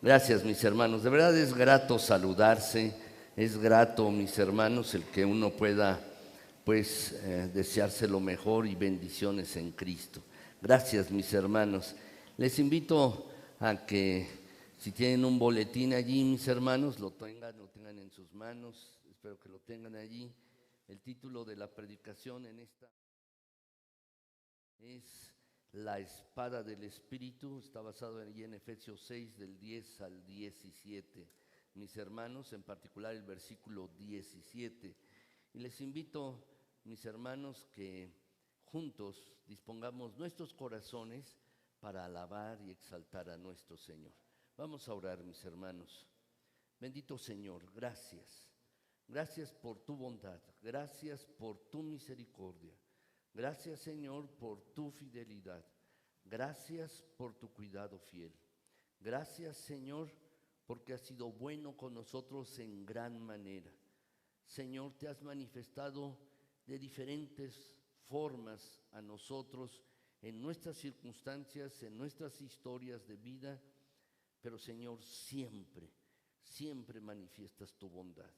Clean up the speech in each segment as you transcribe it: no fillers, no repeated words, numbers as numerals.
Gracias, mis hermanos. De verdad es grato saludarse, es grato, mis hermanos, el que uno pueda, desearse lo mejor y bendiciones en Cristo. Gracias, mis hermanos. Les invito a que, si tienen un boletín allí, mis hermanos, lo tengan en sus manos. Espero que lo tengan allí. El título de la predicación en esta es La espada del Espíritu. Está basado allí en Efesios 6, del 10 al 17. Mis hermanos, en particular el versículo 17. Y les invito, mis hermanos, que juntos dispongamos nuestros corazones para alabar y exaltar a nuestro Señor. Vamos a orar, mis hermanos. Bendito Señor, gracias. Gracias por tu bondad, gracias por tu misericordia. Gracias, Señor, por tu fidelidad. Gracias por tu cuidado fiel. Gracias, Señor, porque has sido bueno con nosotros en gran manera. Señor, te has manifestado de diferentes formas a nosotros en nuestras circunstancias, en nuestras historias de vida, pero, Señor, siempre, siempre manifiestas tu bondad.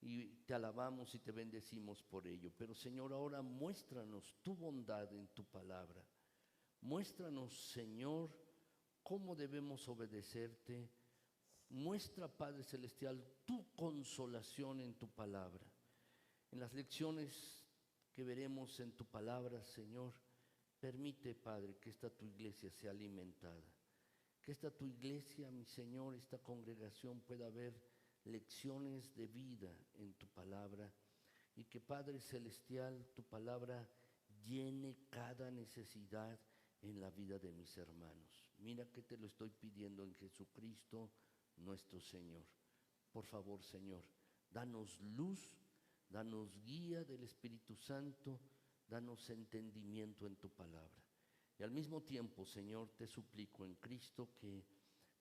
Y te alabamos y te bendecimos por ello. Pero, Señor, ahora muéstranos tu bondad en tu palabra. Muéstranos, Señor, cómo debemos obedecerte. Muestra, Padre Celestial, tu consolación en tu palabra. En las lecciones que veremos en tu palabra, Señor, permite, Padre, que esta tu iglesia sea alimentada. Que esta tu iglesia, mi Señor, esta congregación pueda ver lecciones de vida en tu palabra, y que, Padre Celestial, tu palabra llene cada necesidad en la vida de mis hermanos. Mira que te lo estoy pidiendo en Jesucristo nuestro Señor. Por favor, Señor, danos luz, danos guía del Espíritu Santo, danos entendimiento en tu palabra. Y al mismo tiempo, Señor, te suplico en Cristo que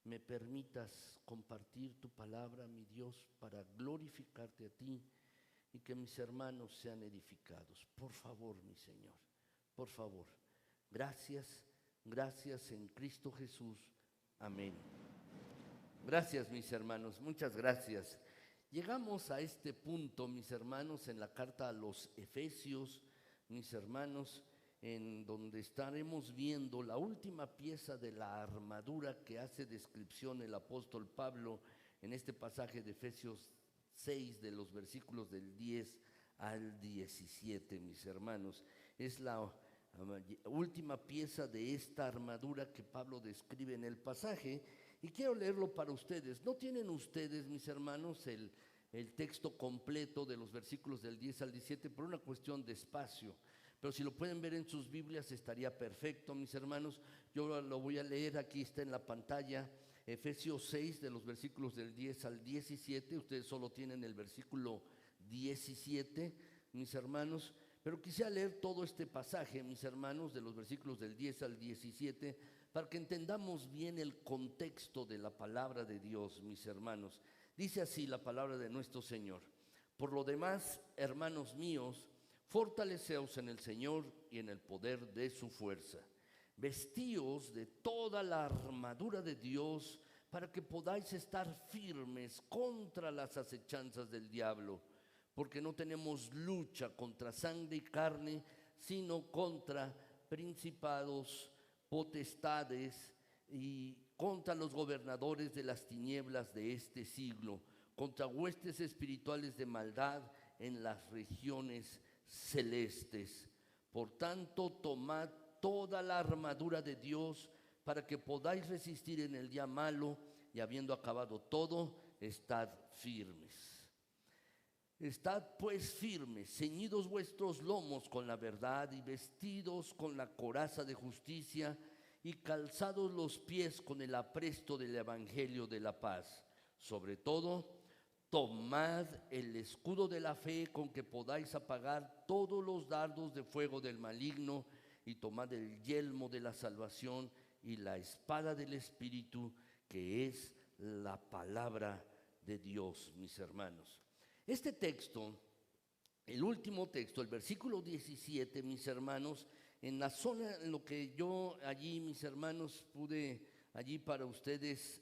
me permitas compartir tu palabra, mi Dios, para glorificarte a ti y que mis hermanos sean edificados. Por favor, mi Señor, por favor. Gracias, gracias en Cristo Jesús. Amén. Gracias, mis hermanos, muchas gracias. Llegamos a este punto, mis hermanos, en la carta a los Efesios, mis hermanos, en donde estaremos viendo la última pieza de la armadura que hace descripción el apóstol Pablo en este pasaje de Efesios 6, de los versículos del 10 al 17, mis hermanos. Es la última pieza de esta armadura que Pablo describe en el pasaje, y quiero leerlo para ustedes. No tienen ustedes, mis hermanos, el texto completo de los versículos del 10 al 17 por una cuestión de espacio, pero si lo pueden ver en sus Biblias estaría perfecto, mis hermanos. Yo lo voy a leer, aquí está en la pantalla, Efesios 6, de los versículos del 10 al 17. Ustedes solo tienen el versículo 17, mis hermanos, pero quisiera leer todo este pasaje, mis hermanos, de los versículos del 10 al 17, para que entendamos bien el contexto de la palabra de Dios, mis hermanos. Dice así la palabra de nuestro Señor: por lo demás, hermanos míos, fortaleceos en el Señor y en el poder de su fuerza. Vestíos de toda la armadura de Dios para que podáis estar firmes contra las acechanzas del diablo, porque no tenemos lucha contra sangre y carne, sino contra principados, potestades y contra los gobernadores de las tinieblas de este siglo, contra huestes espirituales de maldad en las regiones celestes. Por tanto, tomad toda la armadura de Dios para que podáis resistir en el día malo, y habiendo acabado todo, estad firmes. Estad pues firmes, ceñidos vuestros lomos con la verdad y vestidos con la coraza de justicia y calzados los pies con el apresto del evangelio de la paz. Sobre todo, tomad el escudo de la fe con que podáis apagar todos los dardos de fuego del maligno, y tomad el yelmo de la salvación y la espada del Espíritu, que es la palabra de Dios, mis hermanos. Este texto, el último texto, el versículo 17, mis hermanos, en la zona, en lo que yo allí, mis hermanos, pude allí para ustedes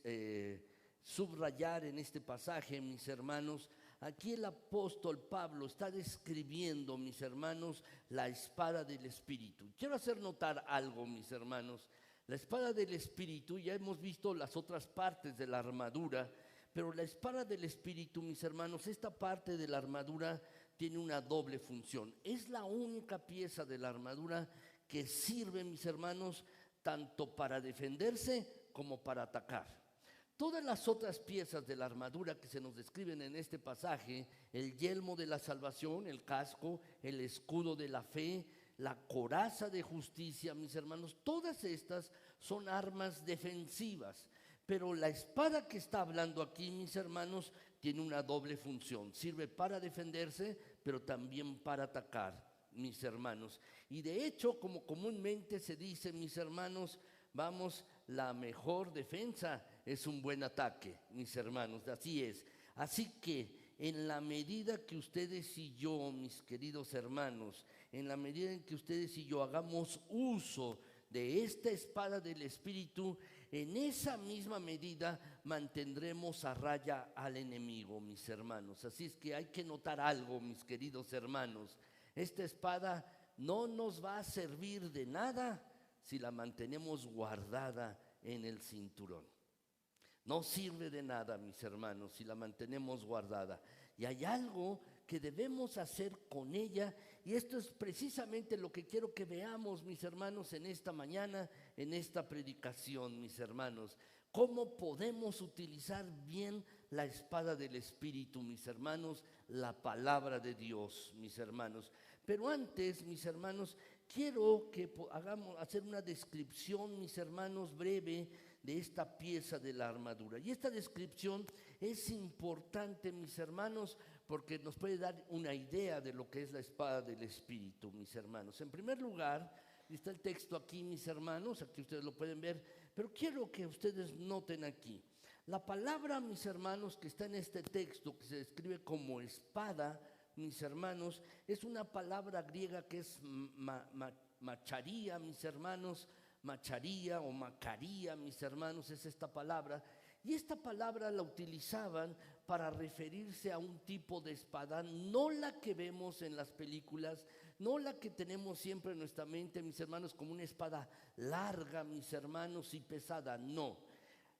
subrayar en este pasaje, mis hermanos, aquí el apóstol Pablo está describiendo, mis hermanos, la espada del Espíritu. Quiero hacer notar algo, mis hermanos. La espada del Espíritu, ya hemos visto las otras partes de la armadura, pero la espada del Espíritu, mis hermanos, esta parte de la armadura tiene una doble función. Es la única pieza de la armadura que sirve, mis hermanos, tanto para defenderse como para atacar. Todas las otras piezas de la armadura que se nos describen en este pasaje, el yelmo de la salvación, el casco, el escudo de la fe, la coraza de justicia, mis hermanos, todas estas son armas defensivas. Pero la espada que está hablando aquí, mis hermanos, tiene una doble función. Sirve para defenderse, pero también para atacar, mis hermanos. Y de hecho, como comúnmente se dice, mis hermanos, vamos, la mejor defensa es un buen ataque, mis hermanos. Así es. Así que en la medida que ustedes y yo, mis queridos hermanos, en la medida en que ustedes y yo hagamos uso de esta espada del Espíritu, en esa misma medida mantendremos a raya al enemigo, mis hermanos. Así es que hay que notar algo, mis queridos hermanos. Esta espada no nos va a servir de nada si la mantenemos guardada en el cinturón. No sirve de nada, mis hermanos, si la mantenemos guardada. Y hay algo que debemos hacer con ella, y esto es precisamente lo que quiero que veamos, mis hermanos, en esta mañana, en esta predicación, mis hermanos. ¿Cómo podemos utilizar bien la espada del Espíritu, mis hermanos? La palabra de Dios, mis hermanos. Pero antes, mis hermanos, quiero que hacer una descripción, mis hermanos, breve de esta pieza de la armadura. Y esta descripción es importante, mis hermanos, porque nos puede dar una idea de lo que es la espada del Espíritu, mis hermanos. En primer lugar, está el texto aquí, mis hermanos, aquí ustedes lo pueden ver, pero quiero que ustedes noten aquí. La palabra, mis hermanos, que está en este texto, que se describe como espada, mis hermanos, es una palabra griega que es macharía, mis hermanos, macharía o macaría, mis hermanos, es esta palabra. Y esta palabra la utilizaban para referirse a un tipo de espada, no la que vemos en las películas, no la que tenemos siempre en nuestra mente, mis hermanos, como una espada larga, mis hermanos, y pesada, no.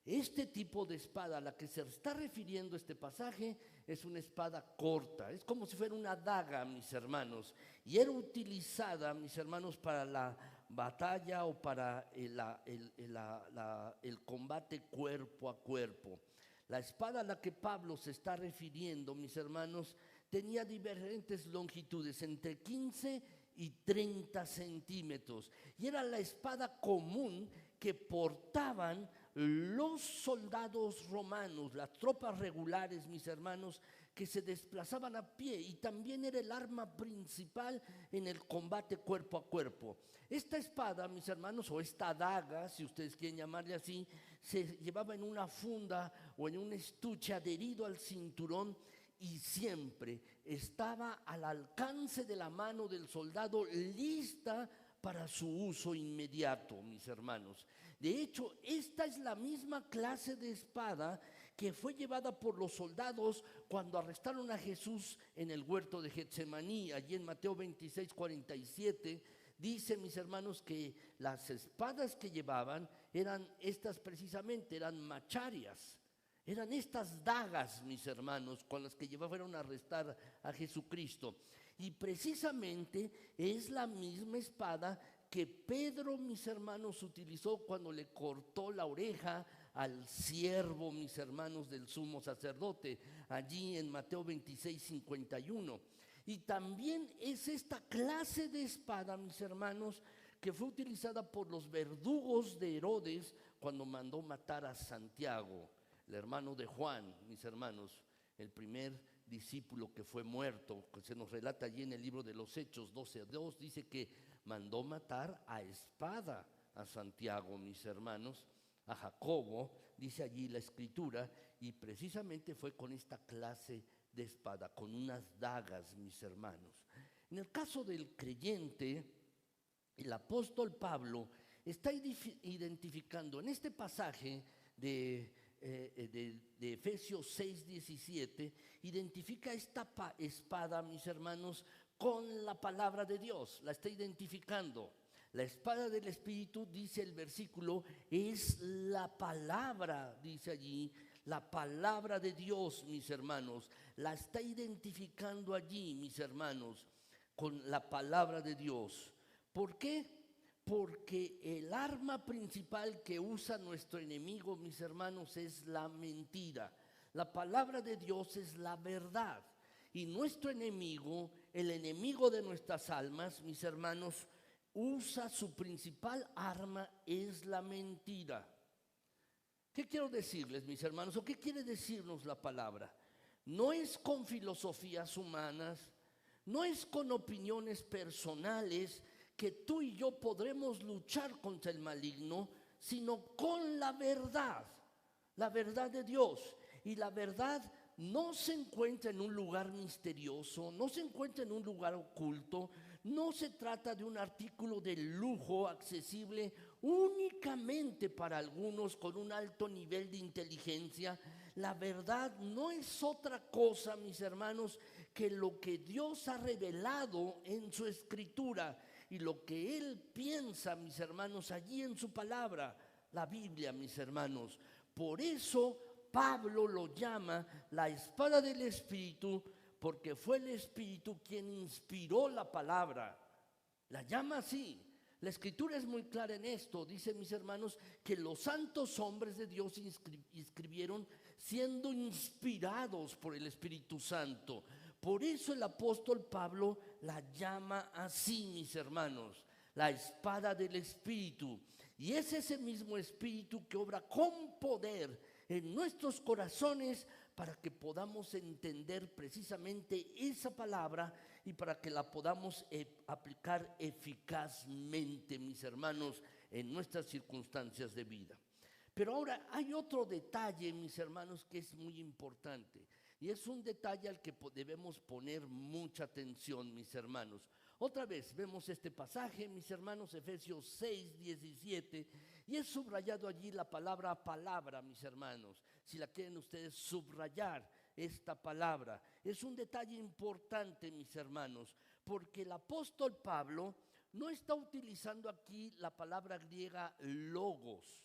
Este tipo de espada a la que se está refiriendo este pasaje es una espada corta, es como si fuera una daga, mis hermanos, y era utilizada, mis hermanos, para la batalla o para el combate cuerpo a cuerpo. La espada a la que Pablo se está refiriendo, mis hermanos, tenía diferentes longitudes, entre 15 y 30 centímetros, y era la espada común que portaban los soldados romanos, las tropas regulares, mis hermanos, que se desplazaban a pie, y también era el arma principal en el combate cuerpo a cuerpo. Esta espada, mis hermanos, o esta daga, si ustedes quieren llamarle así, se llevaba en una funda o en un estuche adherido al cinturón, y siempre estaba al alcance de la mano del soldado, lista para su uso inmediato, mis hermanos. De hecho, esta es la misma clase de espada que fue llevada por los soldados cuando arrestaron a Jesús en el huerto de Getsemaní. Allí en Mateo 26, 47, dice, mis hermanos, que las espadas que llevaban eran estas precisamente, eran macharias. Eran estas dagas, mis hermanos, con las que fueron a arrestar a Jesucristo. Y precisamente es la misma espada que Pedro, mis hermanos, utilizó cuando le cortó la oreja al siervo, mis hermanos, del sumo sacerdote, allí en Mateo 26, 51. Y también es esta clase de espada, mis hermanos, que fue utilizada por los verdugos de Herodes cuando mandó matar a Santiago, el hermano de Juan, mis hermanos, el primer discípulo que fue muerto, que se nos relata allí en el libro de los Hechos 12:2, dice que mandó matar a espada a Santiago, mis hermanos, a Jacobo, dice allí la Escritura, y precisamente fue con esta clase de espada, con unas dagas, mis hermanos. En el caso del creyente, el apóstol Pablo está identificando en este pasaje de Efesios 6:17, identifica esta espada, mis hermanos, con la palabra de Dios, la está identificando. La espada del Espíritu, dice el versículo, es la palabra, dice allí, la palabra de Dios, mis hermanos. La está identificando allí, mis hermanos, con la palabra de Dios. ¿Por qué? Porque el arma principal que usa nuestro enemigo, mis hermanos, es la mentira. La palabra de Dios es la verdad. Y nuestro enemigo, el enemigo de nuestras almas, mis hermanos, usa su principal arma, es la mentira. ¿Qué quiero decirles, mis hermanos? ¿O qué quiere decirnos la palabra? No es con filosofías humanas, no es con opiniones personales que tú y yo podremos luchar contra el maligno, sino con la verdad de Dios. Y la verdad no se encuentra en un lugar misterioso, no se encuentra en un lugar oculto, no se trata de un artículo de lujo accesible únicamente para algunos con un alto nivel de inteligencia. La verdad no es otra cosa, mis hermanos, que lo que Dios ha revelado en su Escritura y lo que Él piensa, mis hermanos, allí en su palabra, la Biblia, mis hermanos. Por eso Pablo lo llama la espada del Espíritu, porque fue el Espíritu quien inspiró la palabra. La llama así. La Escritura es muy clara en esto. Dice, mis hermanos, que los santos hombres de Dios escribieron siendo inspirados por el Espíritu Santo. Por eso el apóstol Pablo la llama así, mis hermanos, la espada del Espíritu. Y es ese mismo Espíritu que obra con poder en nuestros corazones para que podamos entender precisamente esa palabra y para que la podamos aplicar eficazmente, mis hermanos, en nuestras circunstancias de vida. Pero ahora hay otro detalle, mis hermanos, que es muy importante. Y es un detalle al que debemos poner mucha atención, mis hermanos. Otra vez vemos este pasaje, mis hermanos, Efesios 6:17, y es subrayado allí la palabra, mis hermanos. Si la quieren ustedes subrayar, esta palabra. Es un detalle importante, mis hermanos, porque el apóstol Pablo no está utilizando aquí la palabra griega logos,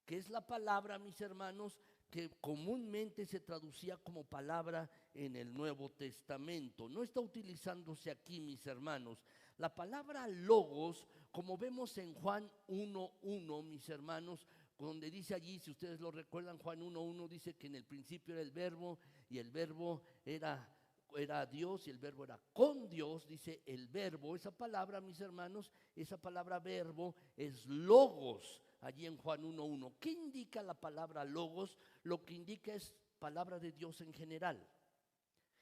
que es la palabra, mis hermanos, que comúnmente se traducía como palabra en el Nuevo Testamento. No está utilizándose aquí, mis hermanos. La palabra logos, como vemos en Juan 1:1, mis hermanos, donde dice allí, si ustedes lo recuerdan, Juan 1:1 dice que en el principio era el verbo, y el verbo era Dios, y el verbo era con Dios, dice el verbo. Esa palabra, mis hermanos, esa palabra verbo es logos, allí en Juan 1:1. ¿Qué indica la palabra logos? Lo que indica es palabra de Dios en general.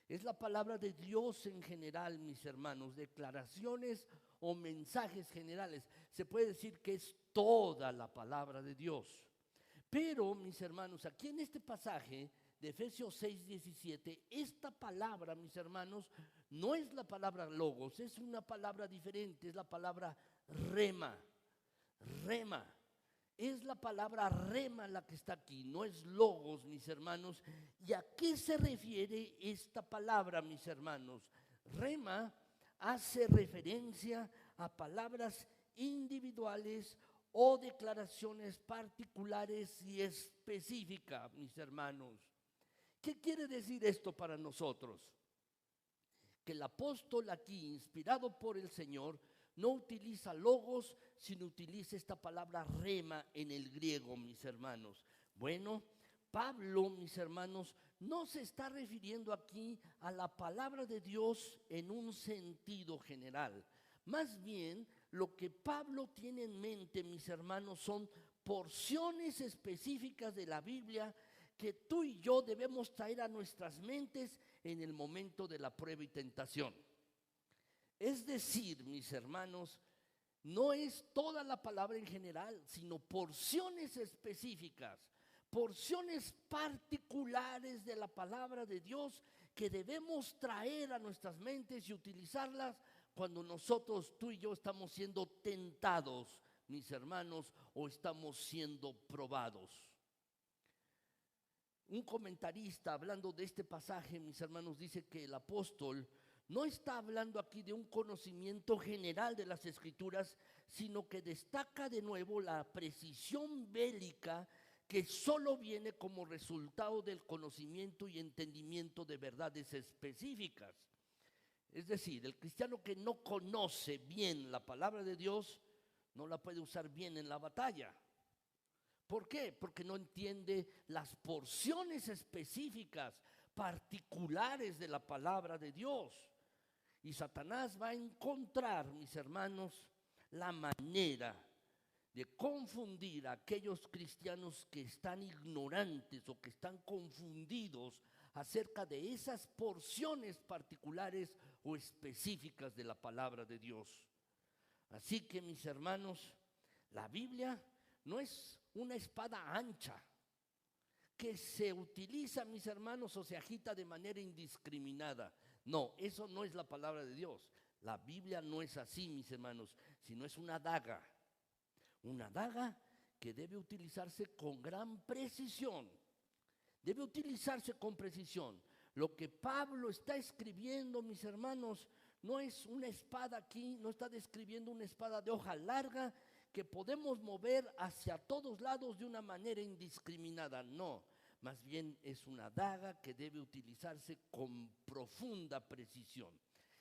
Es la palabra de Dios en general, mis hermanos, declaraciones o mensajes generales. Se puede decir que es toda la palabra de Dios. Pero, mis hermanos, aquí en este pasaje de Efesios 6:17, esta palabra, mis hermanos, no es la palabra logos, es una palabra diferente, es la palabra rema. Rema. Es la palabra rema la que está aquí, no es logos, mis hermanos. ¿Y a qué se refiere esta palabra, mis hermanos? Rema hace referencia a palabras individuales o declaraciones particulares y específicas, mis hermanos. ¿Qué quiere decir esto para nosotros? Que el apóstol aquí, inspirado por el Señor, no utiliza logos, sino utiliza esta palabra rema en el griego, mis hermanos. Bueno, Pablo, mis hermanos, no se está refiriendo aquí a la palabra de Dios en un sentido general. Más bien, lo que Pablo tiene en mente, mis hermanos, son porciones específicas de la Biblia que tú y yo debemos traer a nuestras mentes en el momento de la prueba y tentación. Es decir, mis hermanos, no es toda la palabra en general, sino porciones específicas, porciones particulares de la palabra de Dios que debemos traer a nuestras mentes y utilizarlas cuando nosotros, tú y yo, estamos siendo tentados, mis hermanos, o estamos siendo probados. Un comentarista hablando de este pasaje, mis hermanos, dice que el apóstol no está hablando aquí de un conocimiento general de las Escrituras, sino que destaca de nuevo la precisión bélica que solo viene como resultado del conocimiento y entendimiento de verdades específicas. Es decir, el cristiano que no conoce bien la palabra de Dios no la puede usar bien en la batalla. ¿Por qué? Porque no entiende las porciones específicas, particulares de la palabra de Dios. Y Satanás va a encontrar, mis hermanos, la manera de confundir a aquellos cristianos que están ignorantes o que están confundidos acerca de esas porciones particulares o específicas de la palabra de Dios. Así que, mis hermanos, la Biblia no es una espada ancha que se utiliza, mis hermanos, o se agita de manera indiscriminada. No, eso no es la palabra de Dios. La Biblia no es así, mis hermanos, sino es una daga que debe utilizarse con gran precisión. Debe utilizarse con precisión. Lo que Pablo está escribiendo, mis hermanos, no es una espada aquí, no está describiendo una espada de hoja larga que podemos mover hacia todos lados de una manera indiscriminada. No, más bien es una daga que debe utilizarse con profunda precisión.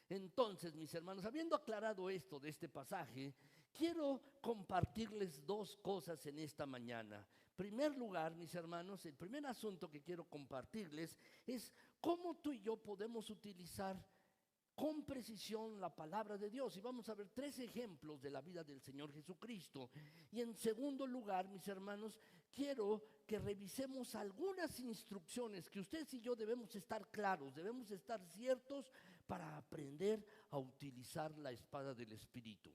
Entonces, mis hermanos, habiendo aclarado esto de este pasaje, quiero compartirles dos cosas en esta mañana. En primer lugar, mis hermanos, el primer asunto que quiero compartirles es cómo tú y yo podemos utilizar con precisión la palabra de Dios. Y vamos a ver 3 ejemplos de la vida del Señor Jesucristo. Y en segundo lugar, mis hermanos, quiero que revisemos algunas instrucciones que ustedes y yo debemos estar claros, debemos estar ciertos para aprender a utilizar la espada del Espíritu.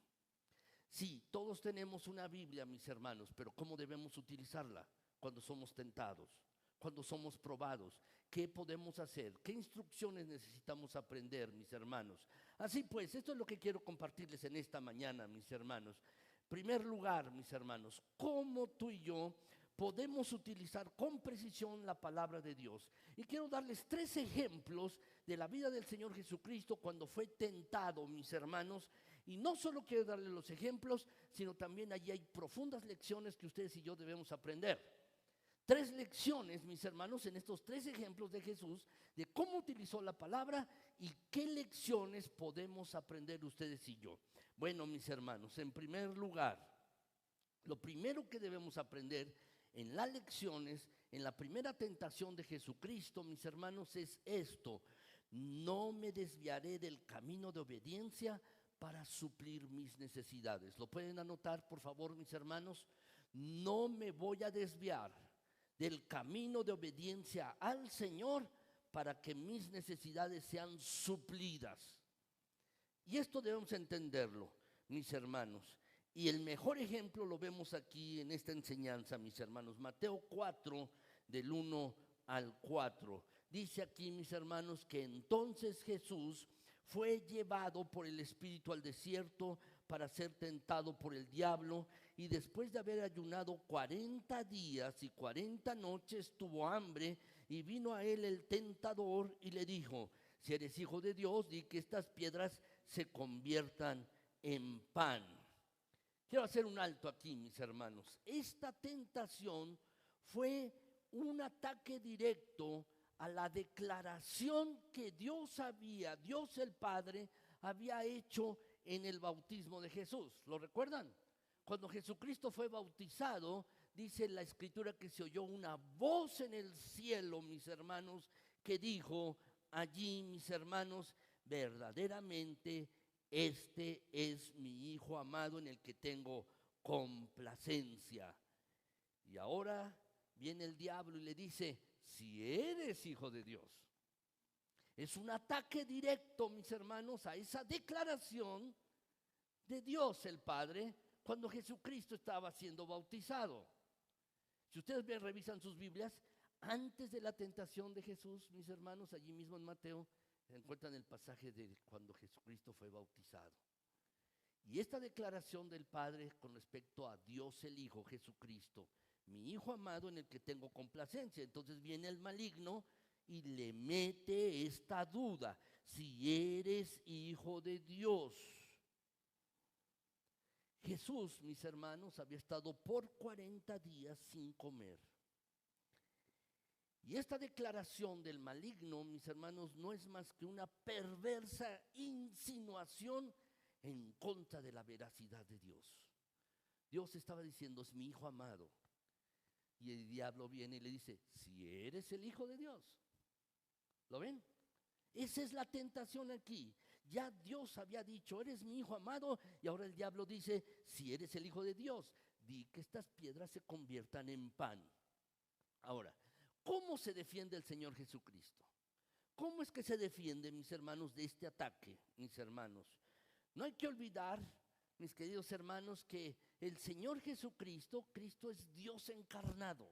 Sí, todos tenemos una Biblia, mis hermanos, pero ¿cómo debemos utilizarla cuando somos tentados, cuando somos probados? ¿Qué podemos hacer? ¿Qué instrucciones necesitamos aprender, mis hermanos? Así pues, esto es lo que quiero compartirles en esta mañana, mis hermanos. En primer lugar, mis hermanos, ¿cómo tú y yo podemos utilizar con precisión la palabra de Dios? Y quiero darles 3 ejemplos de la vida del Señor Jesucristo cuando fue tentado, mis hermanos. Y no solo quiero darles los ejemplos, sino también allí hay profundas lecciones que ustedes y yo debemos aprender. 3 lecciones, mis hermanos, en estos 3 ejemplos de Jesús, de cómo utilizó la palabra y qué lecciones podemos aprender ustedes y yo. Bueno, mis hermanos, en primer lugar, lo primero que debemos aprender en las lecciones, en la primera tentación de Jesucristo, mis hermanos, es esto: no me desviaré del camino de obediencia para suplir mis necesidades. ¿Lo pueden anotar, por favor, mis hermanos? No me voy a desviar del camino de obediencia al Señor para que mis necesidades sean suplidas. Y esto debemos entenderlo, mis hermanos. Y el mejor ejemplo lo vemos aquí en esta enseñanza, mis hermanos. Mateo 4, del 1 al 4. Dice aquí, mis hermanos, que entonces Jesús fue llevado por el Espíritu al desierto para ser tentado por el diablo, y después de haber ayunado 40 días y 40 noches tuvo hambre, y vino a él el tentador y le dijo: si eres hijo de Dios, di que estas piedras se conviertan en pan. Quiero hacer un alto aquí, mis hermanos. Esta tentación fue un ataque directo a la declaración que Dios el Padre había hecho en el bautismo de Jesús. ¿Lo recuerdan? Cuando Jesucristo fue bautizado, dice la Escritura que se oyó una voz en el cielo, mis hermanos, que dijo allí, mis hermanos: verdaderamente este es mi Hijo amado en el que tengo complacencia. Y ahora viene el diablo y le dice: si eres hijo de Dios. Es un ataque directo, mis hermanos, a esa declaración de Dios el Padre cuando Jesucristo estaba siendo bautizado. Si ustedes revisan sus Biblias, antes de la tentación de Jesús, mis hermanos, allí mismo en Mateo, encuentran el pasaje de cuando Jesucristo fue bautizado. Y esta declaración del Padre con respecto a Dios el Hijo, Jesucristo, mi Hijo amado en el que tengo complacencia. Entonces viene el maligno y le mete esta duda: si eres hijo de Dios. Jesús, mis hermanos, había estado por 40 días sin comer. Y esta declaración del maligno, mis hermanos, no es más que una perversa insinuación en contra de la veracidad de Dios. Dios estaba diciendo: es mi Hijo amado. Y el diablo viene y le dice: si eres el Hijo de Dios. ¿Lo ven? Esa es la tentación aquí. Ya Dios había dicho: eres mi Hijo amado. Y ahora el diablo dice: si eres el Hijo de Dios, di que estas piedras se conviertan en pan. Ahora, ¿cómo se defiende el Señor Jesucristo? ¿Cómo es que se defiende, mis hermanos, de este ataque, mis hermanos? No hay que olvidar, mis queridos hermanos, que el Señor Jesucristo, Cristo es Dios encarnado.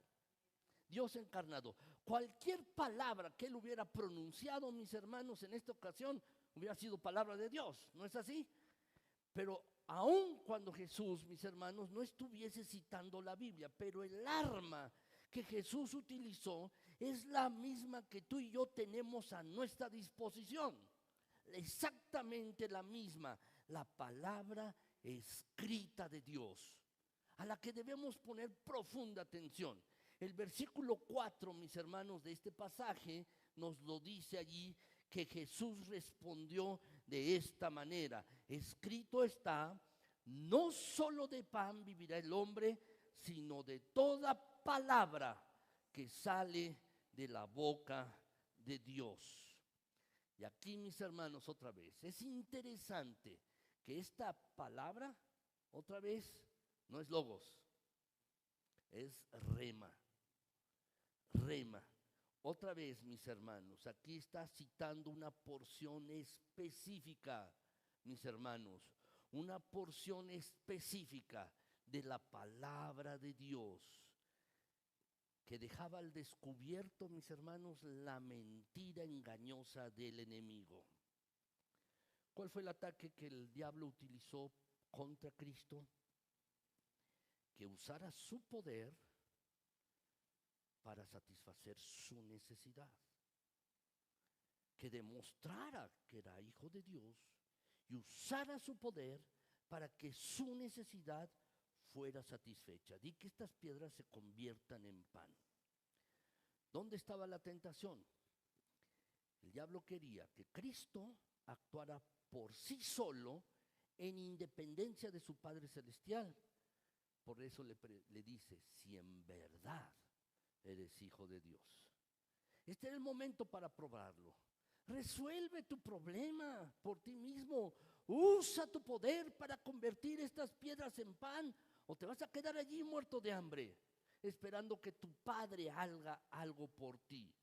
Dios encarnado. Cualquier palabra que Él hubiera pronunciado, mis hermanos, en esta ocasión, hubiera sido palabra de Dios, ¿no es así? Pero aun cuando Jesús, mis hermanos, no estuviese citando la Biblia, pero el arma que Jesús utilizó es la misma que tú y yo tenemos a nuestra disposición. Exactamente la misma, la palabra escrita de Dios, a la que debemos poner profunda atención. El versículo 4, mis hermanos, de este pasaje nos lo dice allí, que Jesús respondió de esta manera: escrito está, no solo de pan vivirá el hombre, sino de toda palabra que sale de la boca de Dios. Y aquí, mis hermanos, otra vez, es interesante que esta palabra, otra vez, no es logos, es rema. Rema. Otra vez, mis hermanos, aquí está citando una porción específica, mis hermanos, una porción específica de la palabra de Dios, que dejaba al descubierto, mis hermanos, la mentira engañosa del enemigo. ¿Cuál fue el ataque que el diablo utilizó contra Cristo? Que usara su poder para satisfacer su necesidad, que demostrara que era hijo de Dios y usara su poder para que su necesidad fuera satisfecha. Di que estas piedras se conviertan en pan. ¿Dónde estaba la tentación? El diablo quería que Cristo actuara por sí solo en independencia de su Padre Celestial. Por eso le dice: si en verdad eres hijo de Dios. Este era el momento para probarlo. Resuelve tu problema por ti mismo. Usa tu poder para convertir estas piedras en pan, o te vas a quedar allí muerto de hambre, esperando que tu Padre haga algo por ti.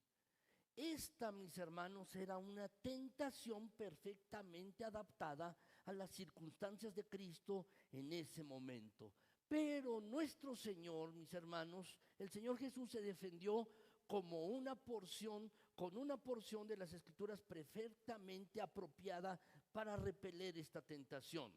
Esta, mis hermanos, era una tentación perfectamente adaptada a las circunstancias de Cristo en ese momento. Pero nuestro Señor, mis hermanos, el Señor Jesús se defendió como con una porción de las Escrituras perfectamente apropiada para repeler esta tentación.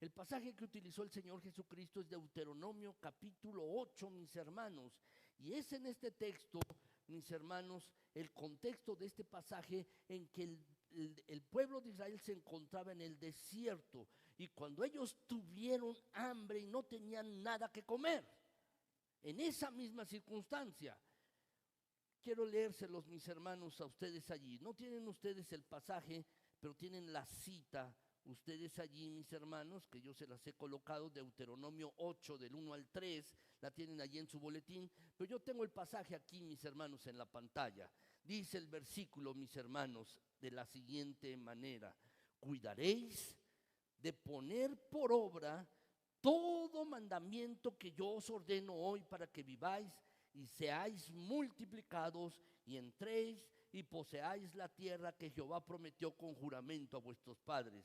El pasaje que utilizó el Señor Jesucristo es Deuteronomio capítulo 8, mis hermanos, y es en este texto, mis hermanos, el contexto de este pasaje en que el pueblo de Israel se encontraba en el desierto, y cuando ellos tuvieron hambre y no tenían nada que comer, en esa misma circunstancia. Quiero leérselos, mis hermanos, a ustedes allí. No tienen ustedes el pasaje, pero tienen la cita ustedes allí, mis hermanos, que yo se las he colocado, Deuteronomio 8, del 1 al 3, la tienen allí en su boletín, pero yo tengo el pasaje aquí, mis hermanos, en la pantalla. Dice el versículo, mis hermanos, de la siguiente manera: cuidaréis de poner por obra todo mandamiento que yo os ordeno hoy, para que viváis y seáis multiplicados y entréis y poseáis la tierra que Jehová prometió con juramento a vuestros padres.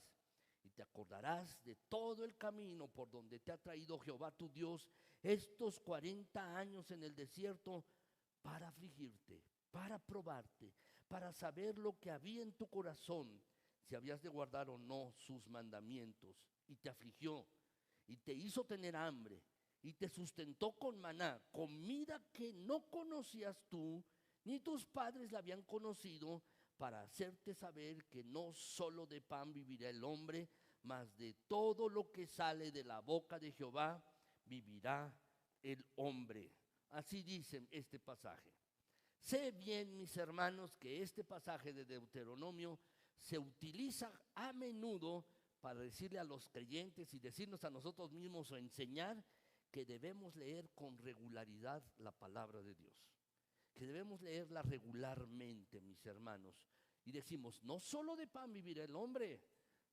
Y te acordarás de todo el camino por donde te ha traído Jehová tu Dios estos 40 años en el desierto para afligirte, para probarte, para saber lo que había en tu corazón, si habías de guardar o no sus mandamientos. Y te afligió, y te hizo tener hambre, y te sustentó con maná, comida que no conocías tú, ni tus padres la habían conocido, para hacerte saber que no solo de pan vivirá el hombre, mas de todo lo que sale de la boca de Jehová vivirá el hombre. Así dice este pasaje. Sé bien, mis hermanos, que este pasaje de Deuteronomio se utiliza a menudo para decirle a los creyentes y decirnos a nosotros mismos o enseñar que debemos leer con regularidad la palabra de Dios, que debemos leerla regularmente, mis hermanos. Y decimos, no solo de pan vivirá el hombre,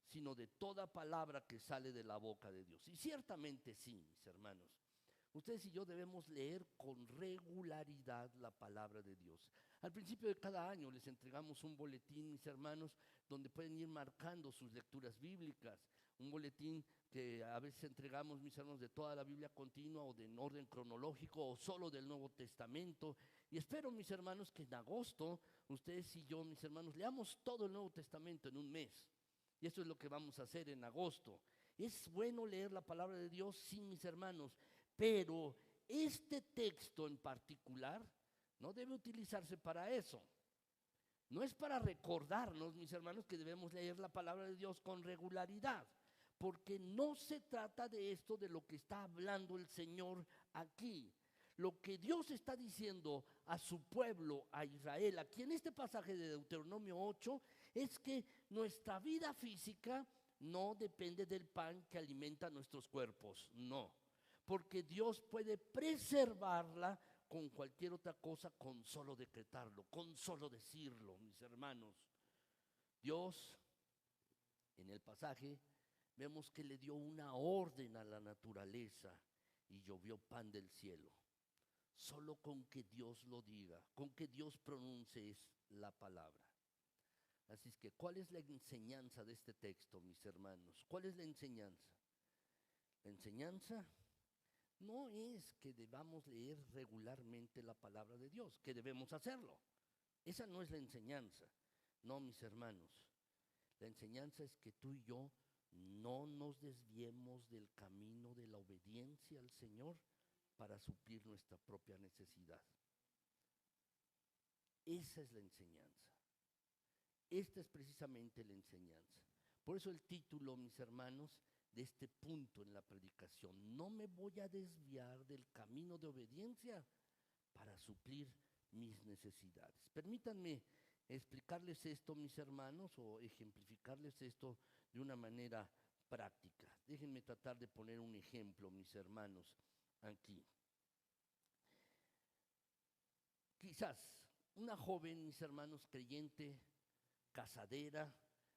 sino de toda palabra que sale de la boca de Dios. Y ciertamente sí, mis hermanos. Ustedes y yo debemos leer con regularidad la palabra de Dios. Al principio de cada año les entregamos un boletín, mis hermanos, donde pueden ir marcando sus lecturas bíblicas. Un boletín que a veces entregamos, mis hermanos, de toda la Biblia continua o de en orden cronológico o solo del Nuevo Testamento. Y espero, mis hermanos, que en agosto ustedes y yo, mis hermanos, leamos todo el Nuevo Testamento en un mes. Y esto es lo que vamos a hacer en agosto. ¿Es bueno leer la palabra de Dios? Sí, mis hermanos. Pero este texto en particular no debe utilizarse para eso. No es para recordarnos, mis hermanos, que debemos leer la palabra de Dios con regularidad, porque no se trata de esto de lo que está hablando el Señor aquí. Lo que Dios está diciendo a su pueblo, a Israel, aquí en este pasaje de Deuteronomio 8, es que nuestra vida física no depende del pan que alimenta nuestros cuerpos, no. Porque Dios puede preservarla con cualquier otra cosa, con solo decretarlo, con solo decirlo, mis hermanos. Dios, en el pasaje, vemos que le dio una orden a la naturaleza y llovió pan del cielo. Solo con que Dios lo diga, con que Dios pronuncie la palabra. Así es que, ¿cuál es la enseñanza de este texto, mis hermanos? ¿Cuál es la enseñanza? La enseñanza no es que debamos leer regularmente la palabra de Dios, que debemos hacerlo. Esa no es la enseñanza. No, mis hermanos. La enseñanza es que tú y yo no nos desviemos del camino de la obediencia al Señor para suplir nuestra propia necesidad. Esa es la enseñanza. Esta es precisamente la enseñanza. Por eso el título, mis hermanos, de este punto en la predicación: no me voy a desviar del camino de obediencia para suplir mis necesidades. Permítanme explicarles esto, mis hermanos, o ejemplificarles esto de una manera práctica. Déjenme tratar de poner un ejemplo, mis hermanos, aquí. Quizás una joven, mis hermanos, creyente, casadera,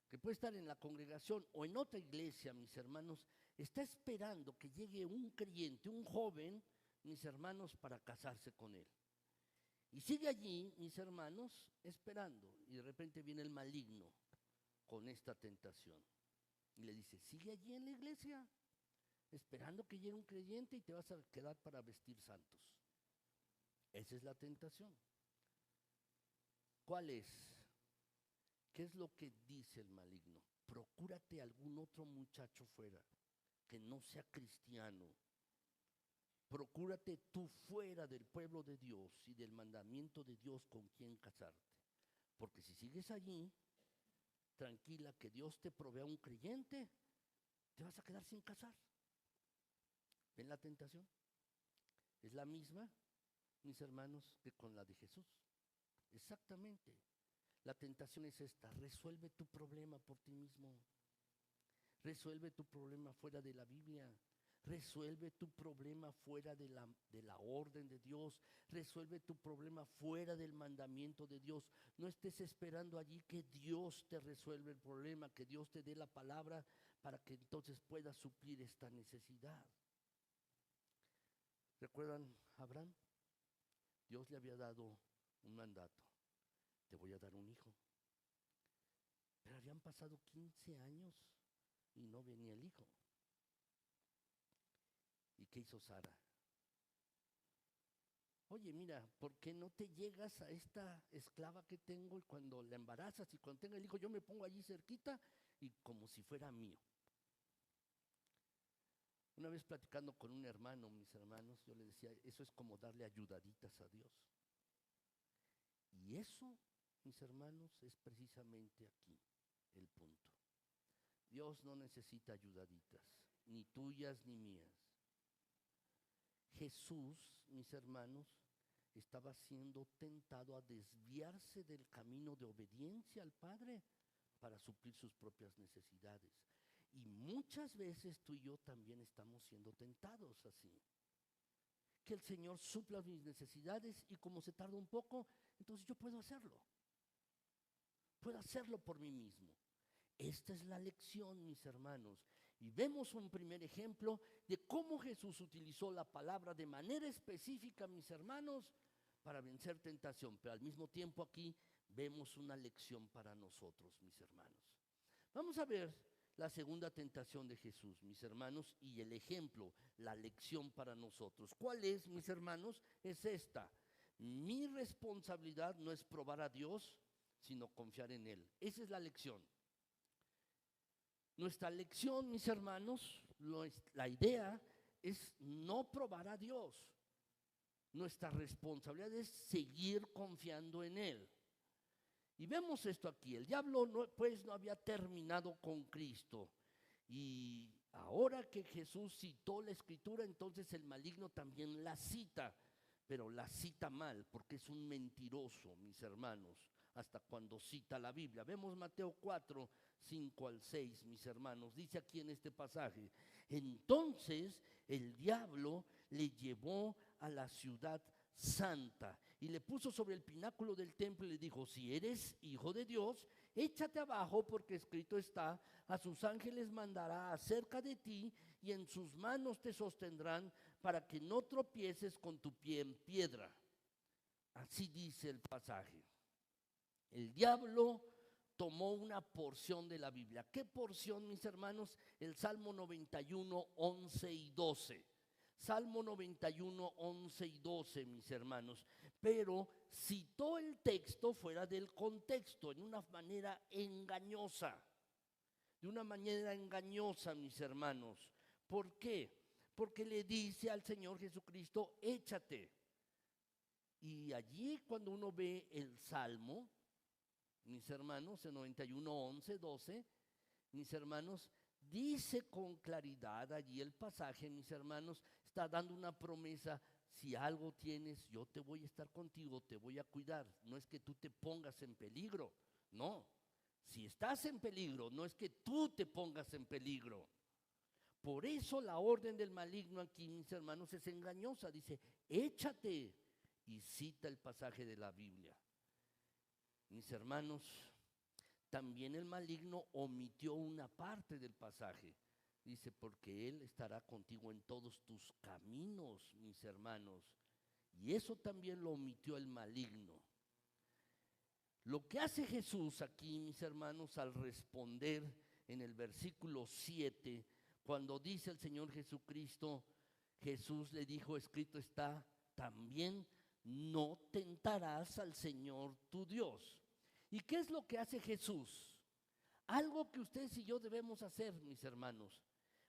que puede estar en la congregación o en otra iglesia, mis hermanos, está esperando que llegue un creyente, un joven, mis hermanos, para casarse con él. Y sigue allí, mis hermanos, esperando. Y de repente viene el maligno con esta tentación. Y le dice, sigue allí en la iglesia, esperando que llegue un creyente y te vas a quedar para vestir santos. Esa es la tentación. ¿Cuál es? ¿Qué es lo que dice el maligno? Procúrate algún otro muchacho fuera, que no sea cristiano. Procúrate tú fuera del pueblo de Dios y del mandamiento de Dios con quien casarte. Porque si sigues allí, tranquila, que Dios te provea un creyente, te vas a quedar sin casar. ¿Ven la tentación? Es la misma, mis hermanos, que con la de Jesús. Exactamente. La tentación es esta: resuelve tu problema por ti mismo. Resuelve tu problema fuera de la Biblia. Resuelve tu problema fuera de la orden de Dios. Resuelve tu problema fuera del mandamiento de Dios. No estés esperando allí que Dios te resuelva el problema, que Dios te dé la palabra para que entonces puedas suplir esta necesidad. ¿Recuerdan a Abraham? Dios le había dado un mandato: te voy a dar un hijo. Pero habían pasado 15 años y no venía el hijo. ¿Y qué hizo Sara? Oye, mira, ¿por qué no te llegas a esta esclava que tengo y cuando la embarazas y cuando tenga el hijo yo me pongo allí cerquita y como si fuera mío? Una vez platicando con un hermano, mis hermanos, yo le decía, eso es como darle ayudaditas a Dios. Y eso, mis hermanos, es precisamente aquí el punto. Dios no necesita ayudaditas, ni tuyas ni mías. Jesús, mis hermanos, estaba siendo tentado a desviarse del camino de obediencia al Padre para suplir sus propias necesidades. Y muchas veces tú y yo también estamos siendo tentados así. Que el Señor supla mis necesidades y como se tarda un poco, entonces yo puedo hacerlo. Puedo hacerlo por mí mismo. Esta es la lección, mis hermanos. Y vemos un primer ejemplo de cómo Jesús utilizó la palabra de manera específica, mis hermanos, para vencer tentación. Pero al mismo tiempo aquí vemos una lección para nosotros, mis hermanos. Vamos a ver la segunda tentación de Jesús, mis hermanos, y el ejemplo, la lección para nosotros. ¿Cuál es, mis hermanos? Es esta. Mi responsabilidad no es probar a Dios, sino confiar en Él. Esa es la lección. Nuestra lección, mis hermanos, la idea es no probar a Dios. Nuestra responsabilidad es seguir confiando en Él. Y vemos esto aquí, el diablo no había terminado con Cristo. Y ahora que Jesús citó la Escritura, entonces el maligno también la cita, pero la cita mal, porque es un mentiroso, mis hermanos, hasta cuando cita la Biblia. Vemos Mateo 4, 5 al 6, mis hermanos, dice aquí en este pasaje, entonces el diablo le llevó a la ciudad santa y le puso sobre el pináculo del templo y le dijo, si eres hijo de Dios, échate abajo porque escrito está, a sus ángeles mandará acerca de ti y en sus manos te sostendrán para que no tropieces con tu pie en piedra. Así dice el pasaje. El diablo tomó una porción de la Biblia. ¿Qué porción, mis hermanos? El Salmo 91, 11 y 12. Salmo 91, 11 y 12, mis hermanos. Pero citó el texto fuera del contexto, en una manera engañosa. De una manera engañosa, mis hermanos. ¿Por qué? Porque le dice al Señor Jesucristo, échate. Y allí cuando uno ve el Salmo, mis hermanos, en 91, 11, 12, mis hermanos, dice con claridad allí el pasaje, mis hermanos, está dando una promesa, si algo tienes, yo te voy a estar contigo, te voy a cuidar, no es que tú te pongas en peligro, no, si estás en peligro, no es que tú te pongas en peligro. Por eso la orden del maligno aquí, mis hermanos, es engañosa, dice, échate, y cita el pasaje de la Biblia. Mis hermanos, también el maligno omitió una parte del pasaje. Dice, porque Él estará contigo en todos tus caminos, mis hermanos. Y eso también lo omitió el maligno. Lo que hace Jesús aquí, mis hermanos, al responder en el versículo 7, cuando dice el Señor Jesucristo, Jesús le dijo, escrito está, también no tentarás al Señor tu Dios. ¿Y qué es lo que hace Jesús? Algo que ustedes y yo debemos hacer, mis hermanos.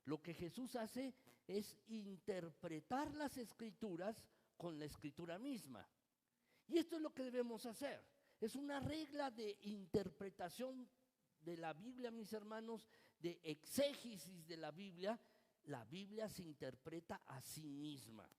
Lo que Jesús hace es interpretar las Escrituras con la Escritura misma. Y esto es lo que debemos hacer. Es una regla de interpretación de la Biblia, mis hermanos, de exégesis de la Biblia. La Biblia se interpreta a sí misma.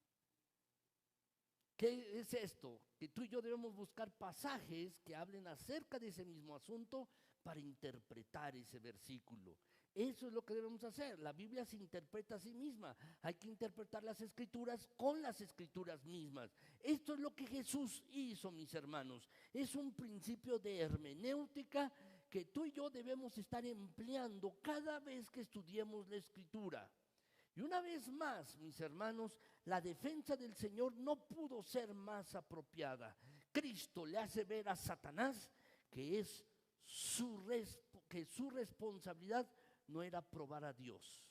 ¿Qué es esto? Que tú y yo debemos buscar pasajes que hablen acerca de ese mismo asunto para interpretar ese versículo. Eso es lo que debemos hacer. La Biblia se interpreta a sí misma. Hay que interpretar las Escrituras con las Escrituras mismas. Esto es lo que Jesús hizo, mis hermanos. Es un principio de hermenéutica que tú y yo debemos estar empleando cada vez que estudiemos la Escritura. Y una vez más, mis hermanos, la defensa del Señor no pudo ser más apropiada. Cristo le hace ver a Satanás que su responsabilidad no era probar a Dios.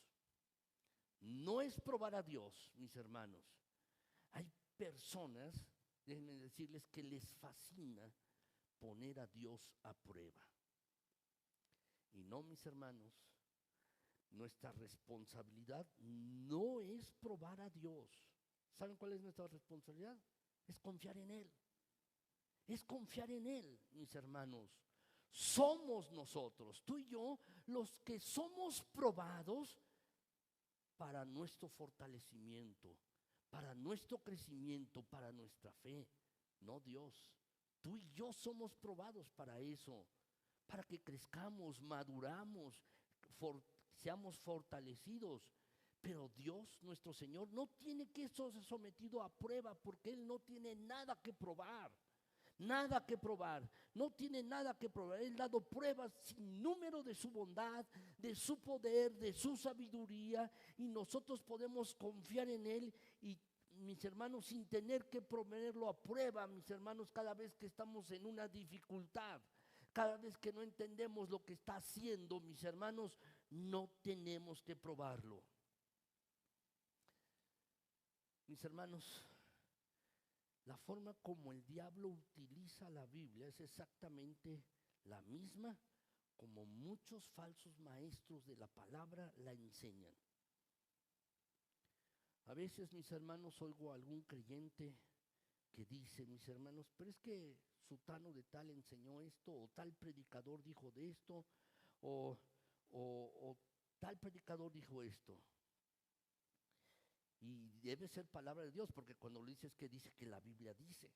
No es probar a Dios, mis hermanos. Hay personas, déjenme decirles, que les fascina poner a Dios a prueba. Y no, mis hermanos, nuestra responsabilidad no es probar a Dios. ¿Saben cuál es nuestra responsabilidad? Es confiar en Él. Es confiar en Él, mis hermanos. Somos nosotros, tú y yo, los que somos probados para nuestro fortalecimiento, para nuestro crecimiento, para nuestra fe. No Dios. Tú y yo somos probados para eso, para que crezcamos, maduramos, seamos fortalecidos. Pero Dios, nuestro Señor, no tiene que ser sometido a prueba, porque Él no tiene nada que probar. Nada que probar, no tiene nada que probar. Él ha dado pruebas sin número de su bondad, de su poder, de su sabiduría, y nosotros podemos confiar en Él y, mis hermanos, sin tener que ponerlo a prueba, mis hermanos, cada vez que estamos en una dificultad, cada vez que no entendemos lo que está haciendo, mis hermanos, no tenemos que probarlo. Mis hermanos, la forma como el diablo utiliza la Biblia es exactamente la misma como muchos falsos maestros de la palabra la enseñan. A veces, mis hermanos, oigo a algún creyente que dice, mis hermanos, pero es que sutano de tal enseñó esto, o tal predicador dijo de esto, o tal predicador dijo esto. Y debe ser palabra de Dios, porque cuando lo dice es que dice que la Biblia dice.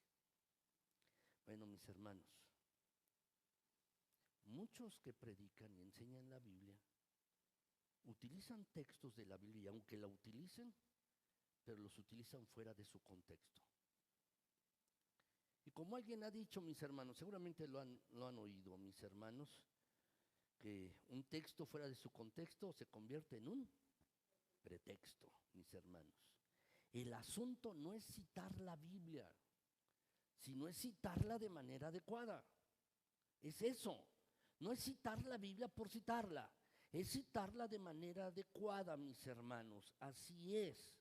Bueno, mis hermanos, muchos que predican y enseñan la Biblia utilizan textos de la Biblia, y aunque la utilicen, pero los utilizan fuera de su contexto. Y como alguien ha dicho, mis hermanos, seguramente lo han oído, mis hermanos, que un texto fuera de su contexto se convierte en un pretexto, mis hermanos. El asunto no es citar la Biblia, sino es citarla de manera adecuada. Es eso. No es citar la Biblia por citarla, es citarla de manera adecuada, mis hermanos. Así es.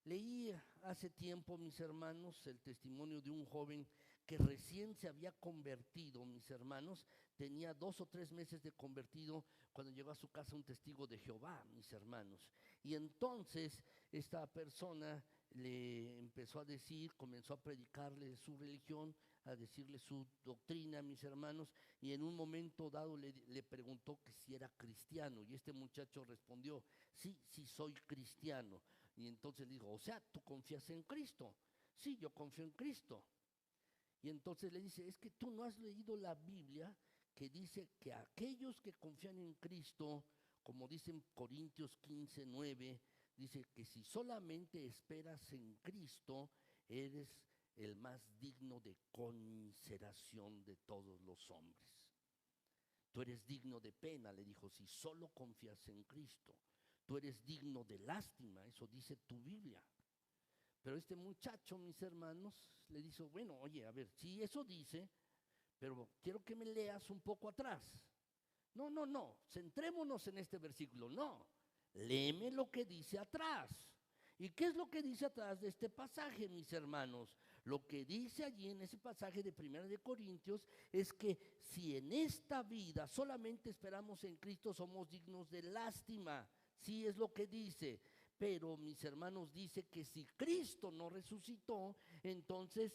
Leí hace tiempo, mis hermanos, el testimonio de un joven que recién se había convertido, mis hermanos. Tenía 2 o 3 meses de convertido cuando llegó a su casa un testigo de Jehová, mis hermanos. Y entonces esta persona le empezó a decir, comenzó a predicarle su religión, a decirle su doctrina, mis hermanos, y en un momento dado le preguntó que si era cristiano, y este muchacho respondió, sí, sí soy cristiano. Y entonces dijo, o sea, ¿tú confías en Cristo? Sí, yo confío en Cristo. Y entonces le dice, es que tú no has leído la Biblia, que dice que aquellos que confían en Cristo, como dice en Corintios 15:9, dice que si solamente esperas en Cristo, eres el más digno de conmiseración de todos los hombres. Tú eres digno de pena, le dijo, si solo confías en Cristo. Tú eres digno de lástima, eso dice tu Biblia. Pero este muchacho, mis hermanos, le dice, bueno, oye, a ver, sí, eso dice, pero quiero que me leas un poco atrás. No, centrémonos en este versículo. No, léeme lo que dice atrás. ¿Y qué es lo que dice atrás de este pasaje, mis hermanos? Lo que dice allí en ese pasaje de 1 de Corintios es que si en esta vida solamente esperamos en Cristo, somos dignos de lástima. Sí es lo que dice. Pero, mis hermanos, dice que si Cristo no resucitó, entonces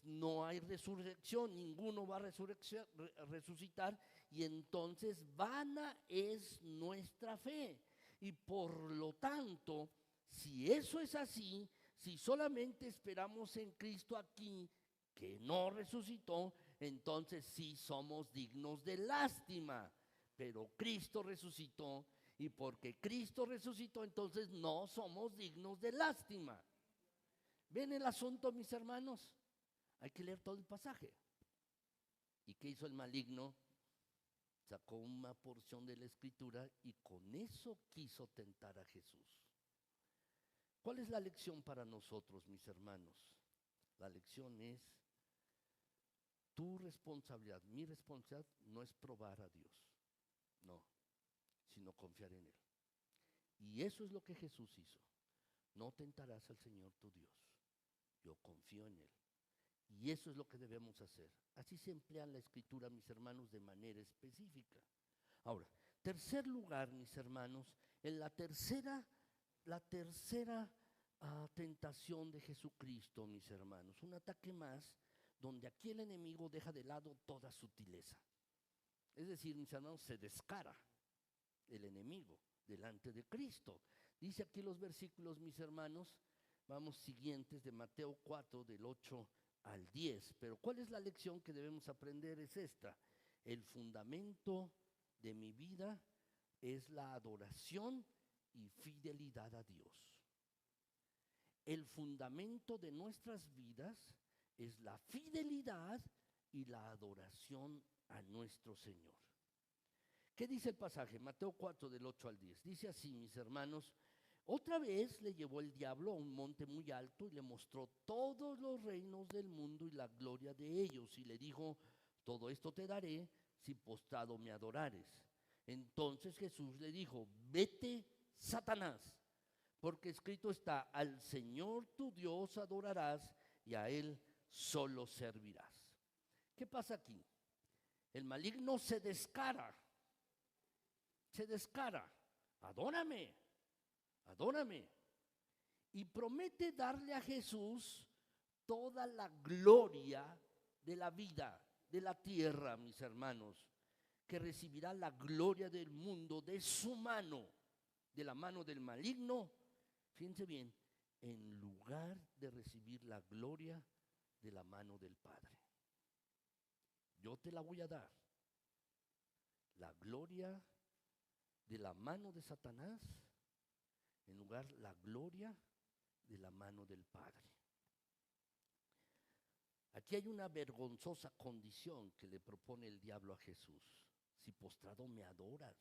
no hay resurrección, ninguno va a resucitar, y entonces vana es nuestra fe. Y por lo tanto, si eso es así, si solamente esperamos en Cristo aquí, que no resucitó, entonces sí somos dignos de lástima. Pero Cristo resucitó, y porque Cristo resucitó, entonces no somos dignos de lástima. ¿Ven el asunto, mis hermanos? Hay que leer todo el pasaje. ¿Y qué hizo el maligno? Sacó una porción de la Escritura y con eso quiso tentar a Jesús. ¿Cuál es la lección para nosotros, mis hermanos? La lección es, tu responsabilidad, mi responsabilidad no es probar a Dios, no, sino confiar en Él. Y eso es lo que Jesús hizo. No tentarás al Señor tu Dios. Yo confío en Él. Y eso es lo que debemos hacer. Así se emplea la Escritura, mis hermanos, de manera específica. Ahora, tercer lugar, mis hermanos, en la tercera tentación de Jesucristo, mis hermanos, un ataque más donde aquí el enemigo deja de lado toda sutileza. Es decir, mis hermanos, se descara el enemigo delante de Cristo. Dice aquí los versículos, mis hermanos, vamos siguientes de Mateo 4, del 8 al 10. Pero ¿cuál es la lección que debemos aprender? Es esta: el fundamento de mi vida es la adoración y fidelidad a Dios. El fundamento de nuestras vidas es la fidelidad y la adoración a nuestro Señor. ¿Qué dice el pasaje? Mateo 4, del 8 al 10. Dice así, mis hermanos: otra vez le llevó el diablo a un monte muy alto y le mostró todos los reinos del mundo y la gloria de ellos. Y le dijo: todo esto te daré si postrado me adorares. Entonces Jesús le dijo: vete, Satanás, porque escrito está: al Señor tu Dios adorarás y a Él solo servirás. ¿Qué pasa aquí? El maligno se descara. Adórame, adórame. Y promete darle a Jesús toda la gloria de la vida, de la tierra, mis hermanos, que recibirá la gloria del mundo de su mano, de la mano del maligno, fíjense bien, en lugar de recibir la gloria de la mano del Padre. Yo te la voy a dar. La gloria de la mano de Satanás, en lugar la gloria de la mano del Padre. Aquí hay una vergonzosa condición que le propone el diablo a Jesús: si postrado me adoras.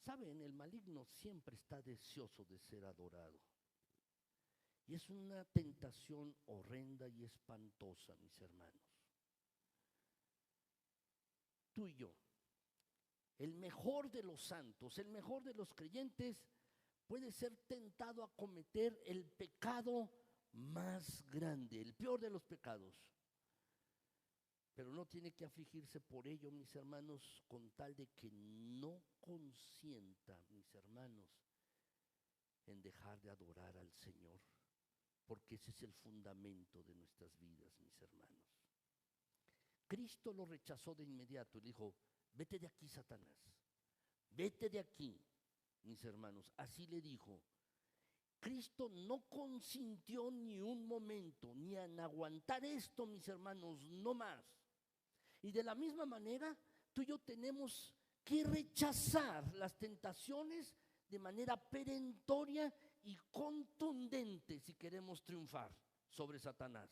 Saben, el maligno siempre está deseoso de ser adorado. Y es una tentación horrenda y espantosa, mis hermanos. Tú y yo, el mejor de los santos, el mejor de los creyentes, puede ser tentado a cometer el pecado más grande, el peor de los pecados. Pero no tiene que afligirse por ello, mis hermanos, con tal de que no consienta, mis hermanos, en dejar de adorar al Señor, porque ese es el fundamento de nuestras vidas, mis hermanos. Cristo lo rechazó de inmediato y le dijo: vete de aquí, Satanás, vete de aquí, mis hermanos. Así le dijo. Cristo no consintió ni un momento, ni en aguantar esto, mis hermanos, no más. Y de la misma manera, tú y yo tenemos que rechazar las tentaciones de manera perentoria y contundente si queremos triunfar sobre Satanás.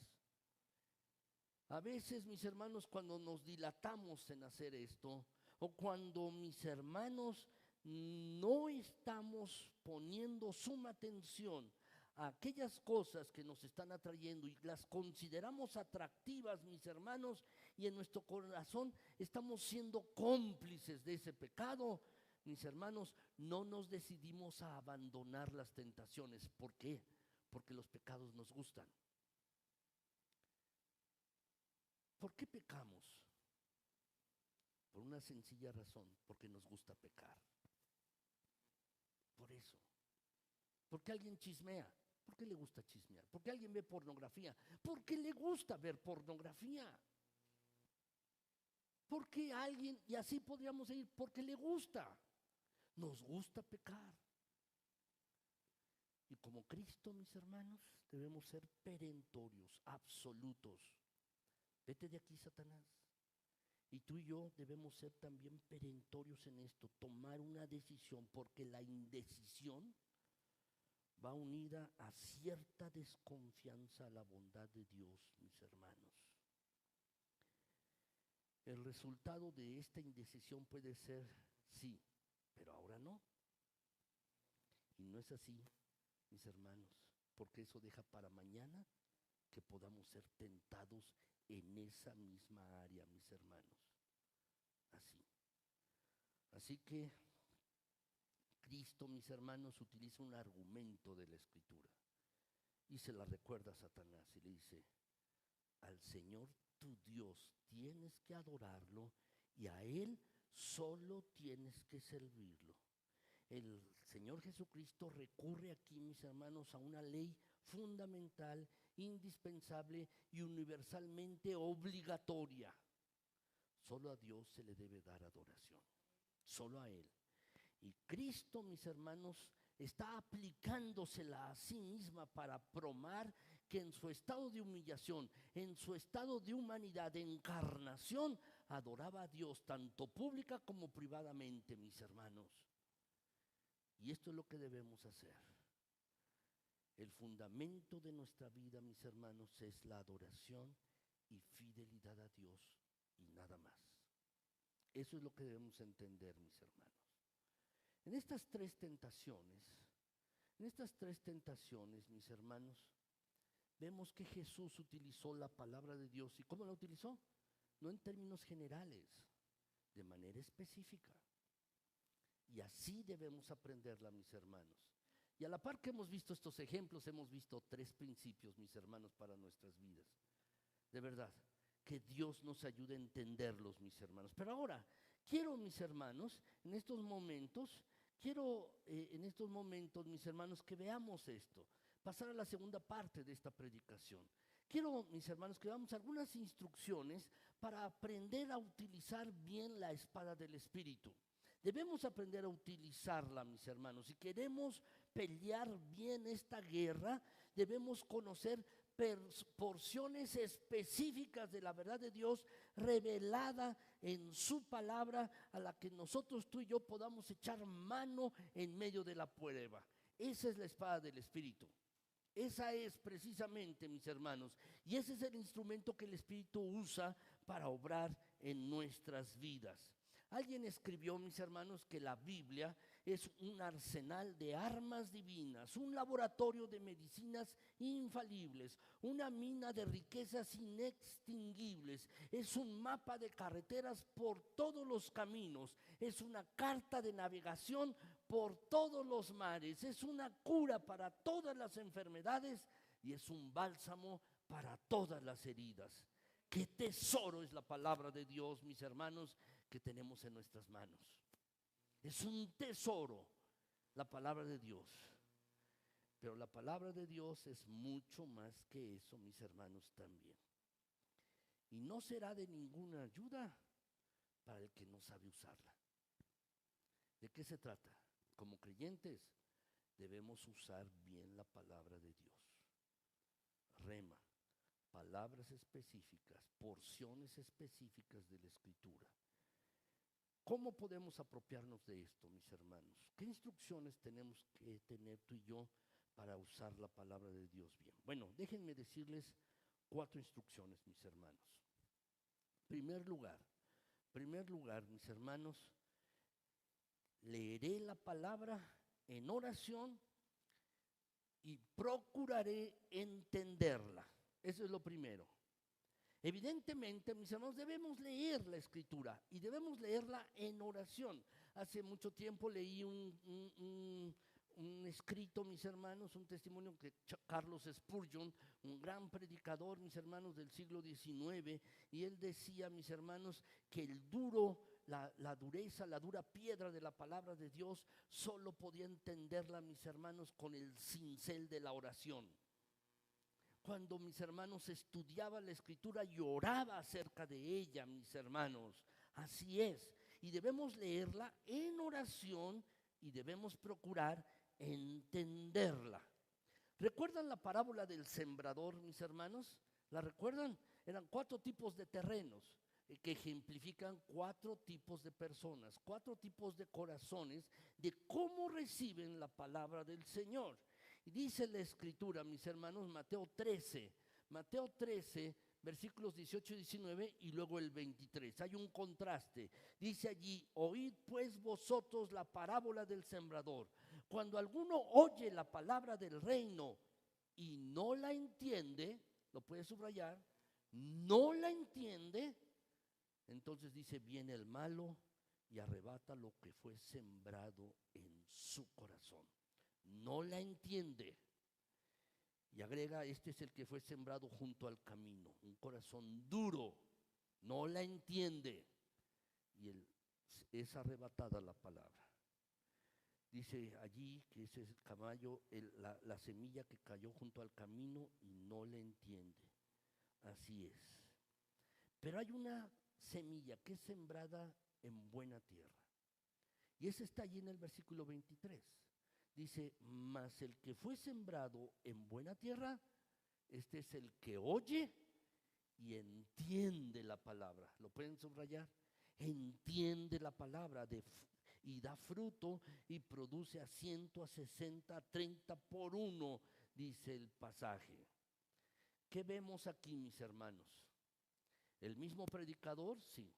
A veces, mis hermanos, cuando nos dilatamos en hacer esto, o cuando, mis hermanos, no estamos poniendo suma atención a aquellas cosas que nos están atrayendo y las consideramos atractivas, mis hermanos, y en nuestro corazón estamos siendo cómplices de ese pecado, mis hermanos, no nos decidimos a abandonar las tentaciones. ¿Por qué? Porque los pecados nos gustan. ¿Por qué pecamos? Por una sencilla razón: porque nos gusta pecar. Por eso. Porque alguien chismea. ¿Por qué le gusta chismear? Porque alguien ve pornografía. Porque le gusta ver pornografía. Porque alguien, y así podríamos seguir, porque le gusta. Nos gusta pecar. Y como Cristo, mis hermanos, debemos ser perentorios, absolutos. Vete de aquí, Satanás. Y tú y yo debemos ser también perentorios en esto, tomar una decisión, porque la indecisión va unida a cierta desconfianza a la bondad de Dios, mis hermanos. El resultado de esta indecisión puede ser sí, pero ahora no. Y no es así, mis hermanos, porque eso deja para mañana que podamos ser tentados en esa misma área, mis hermanos. Así que Cristo, mis hermanos, utiliza un argumento de la Escritura y se la recuerda a Satanás y le dice: al Señor tu Dios tienes que adorarlo y a Él solo tienes que servirlo. El Señor Jesucristo recurre aquí, mis hermanos, a una ley fundamental, indispensable y universalmente obligatoria. Solo a Dios se le debe dar adoración, solo a Él. Y Cristo, mis hermanos, está aplicándosela a sí misma para probar que en su estado de humillación, en su estado de humanidad, de encarnación, adoraba a Dios tanto pública como privadamente, mis hermanos. Y esto es lo que debemos hacer. El fundamento de nuestra vida, mis hermanos, es la adoración y fidelidad a Dios y nada más. Eso es lo que debemos entender, mis hermanos. En estas tres tentaciones, mis hermanos, vemos que Jesús utilizó la palabra de Dios. ¿Y cómo la utilizó? No en términos generales, de manera específica. Y así debemos aprenderla, mis hermanos. Y a la par que hemos visto estos ejemplos, hemos visto tres principios, mis hermanos, para nuestras vidas. De verdad, que Dios nos ayude a entenderlos, mis hermanos. Pero ahora, quiero, mis hermanos, en estos momentos, mis hermanos, que veamos esto. Pasar a la segunda parte de esta predicación. Quiero, mis hermanos, que veamos algunas instrucciones para aprender a utilizar bien la espada del Espíritu. Debemos aprender a utilizarla, mis hermanos. Si queremos pelear bien esta guerra, debemos conocer porciones específicas de la verdad de Dios revelada en su palabra, a la que nosotros, tú y yo, podamos echar mano en medio de la prueba. Esa es la espada del Espíritu. Esa es precisamente, mis hermanos, y ese es el instrumento que el Espíritu usa para obrar en nuestras vidas. Alguien escribió, mis hermanos, que la Biblia es un arsenal de armas divinas, un laboratorio de medicinas infalibles, una mina de riquezas inextinguibles, es un mapa de carreteras por todos los caminos, es una carta de navegación por todos los mares, es una cura para todas las enfermedades y es un bálsamo para todas las heridas. Qué tesoro es la palabra de Dios, mis hermanos, que tenemos en nuestras manos. Es un tesoro la palabra de Dios. Pero la palabra de Dios es mucho más que eso, mis hermanos, también. Y no será de ninguna ayuda para el que no sabe usarla. ¿De qué se trata? Como creyentes debemos usar bien la palabra de Dios. Rema, palabras específicas, porciones específicas de la Escritura. ¿Cómo podemos apropiarnos de esto, mis hermanos? ¿Qué instrucciones tenemos que tener tú y yo para usar la palabra de Dios bien? Bueno, déjenme decirles 4 instrucciones, mis hermanos. Primer lugar, mis hermanos, leeré la palabra en oración y procuraré entenderla. Eso es lo primero. Evidentemente, mis hermanos, debemos leer la Escritura y debemos leerla en oración. Hace mucho tiempo leí un escrito, mis hermanos, un testimonio que Carlos Spurgeon, un gran predicador, mis hermanos, del siglo XIX, y él decía, mis hermanos, que la dureza, la dura piedra de la palabra de Dios solo podía entenderla, mis hermanos, con el cincel de la oración. Cuando, mis hermanos, estudiaba la Escritura y oraba acerca de ella, mis hermanos. Así es. Y debemos leerla en oración y debemos procurar entenderla. ¿Recuerdan la parábola del sembrador, mis hermanos? ¿La recuerdan? Eran 4 tipos de terrenos que ejemplifican 4 tipos de personas, 4 tipos de corazones, de cómo reciben la palabra del Señor. Y dice la Escritura, mis hermanos, Mateo 13, versículos 18 y 19 y luego el 23. Hay un contraste. Dice allí: oíd pues vosotros la parábola del sembrador. Cuando alguno oye la palabra del reino y no la entiende, lo puede subrayar, no la entiende, entonces dice: viene el malo y arrebata lo que fue sembrado en su corazón. No la entiende. Y agrega, este es el que fue sembrado junto al camino, un corazón duro, no la entiende, y es arrebatada la palabra. Dice allí que ese es el caballo, la semilla que cayó junto al camino y no la entiende. Así es. Pero hay una semilla que es sembrada en buena tierra. Y esa está allí en el versículo 23. Dice, mas el que fue sembrado en buena tierra, este es el que oye y entiende la palabra. ¿Lo pueden subrayar? Entiende la palabra y da fruto y produce a 100, a 60, a 30 por uno, dice el pasaje. ¿Qué vemos aquí, mis hermanos? ¿El mismo predicador? Sí.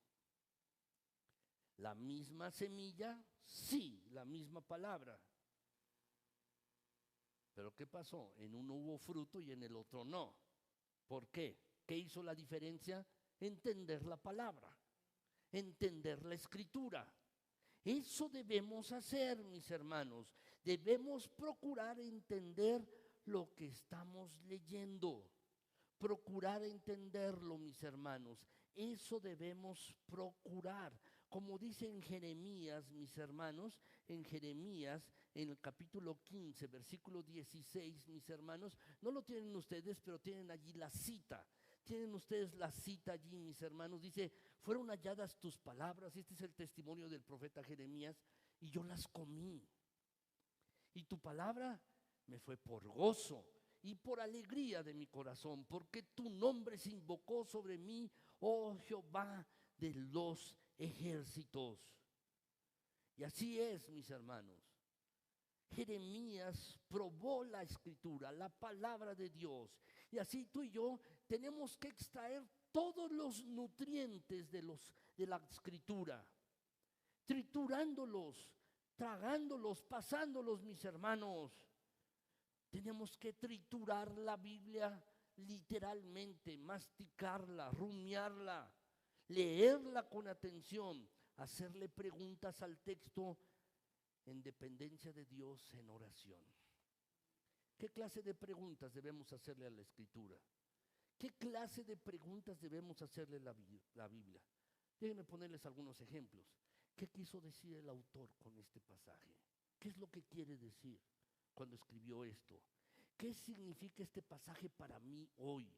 ¿La misma semilla? Sí, la misma palabra. Pero ¿qué pasó? En uno hubo fruto y en el otro no. ¿Por qué? ¿Qué hizo la diferencia? Entender la palabra, entender la escritura. Eso debemos hacer, mis hermanos. Debemos procurar entender lo que estamos leyendo. Procurar entenderlo, mis hermanos. Eso debemos procurar. Como dice en Jeremías, mis hermanos, en Jeremías, en el capítulo 15, versículo 16, mis hermanos, no lo tienen ustedes, pero tienen allí la cita. Tienen ustedes la cita allí, mis hermanos. Dice, fueron halladas tus palabras, este es el testimonio del profeta Jeremías, y yo las comí. Y tu palabra me fue por gozo y por alegría de mi corazón, porque tu nombre se invocó sobre mí, oh Jehová de los ejércitos. Y así es, mis hermanos. Jeremías probó la escritura, la palabra de Dios. Y así tú y yo tenemos que extraer todos los nutrientes de la escritura, triturándolos, tragándolos, pasándolos, mis hermanos. Tenemos que triturar la Biblia literalmente, masticarla, rumiarla, leerla con atención, hacerle preguntas al texto en dependencia de Dios en oración. ¿Qué clase de preguntas debemos hacerle a la Escritura? ¿Qué clase de preguntas debemos hacerle a la Biblia? Déjenme ponerles algunos ejemplos. ¿Qué quiso decir el autor con este pasaje? ¿Qué es lo que quiere decir cuando escribió esto? ¿Qué significa este pasaje para mí hoy?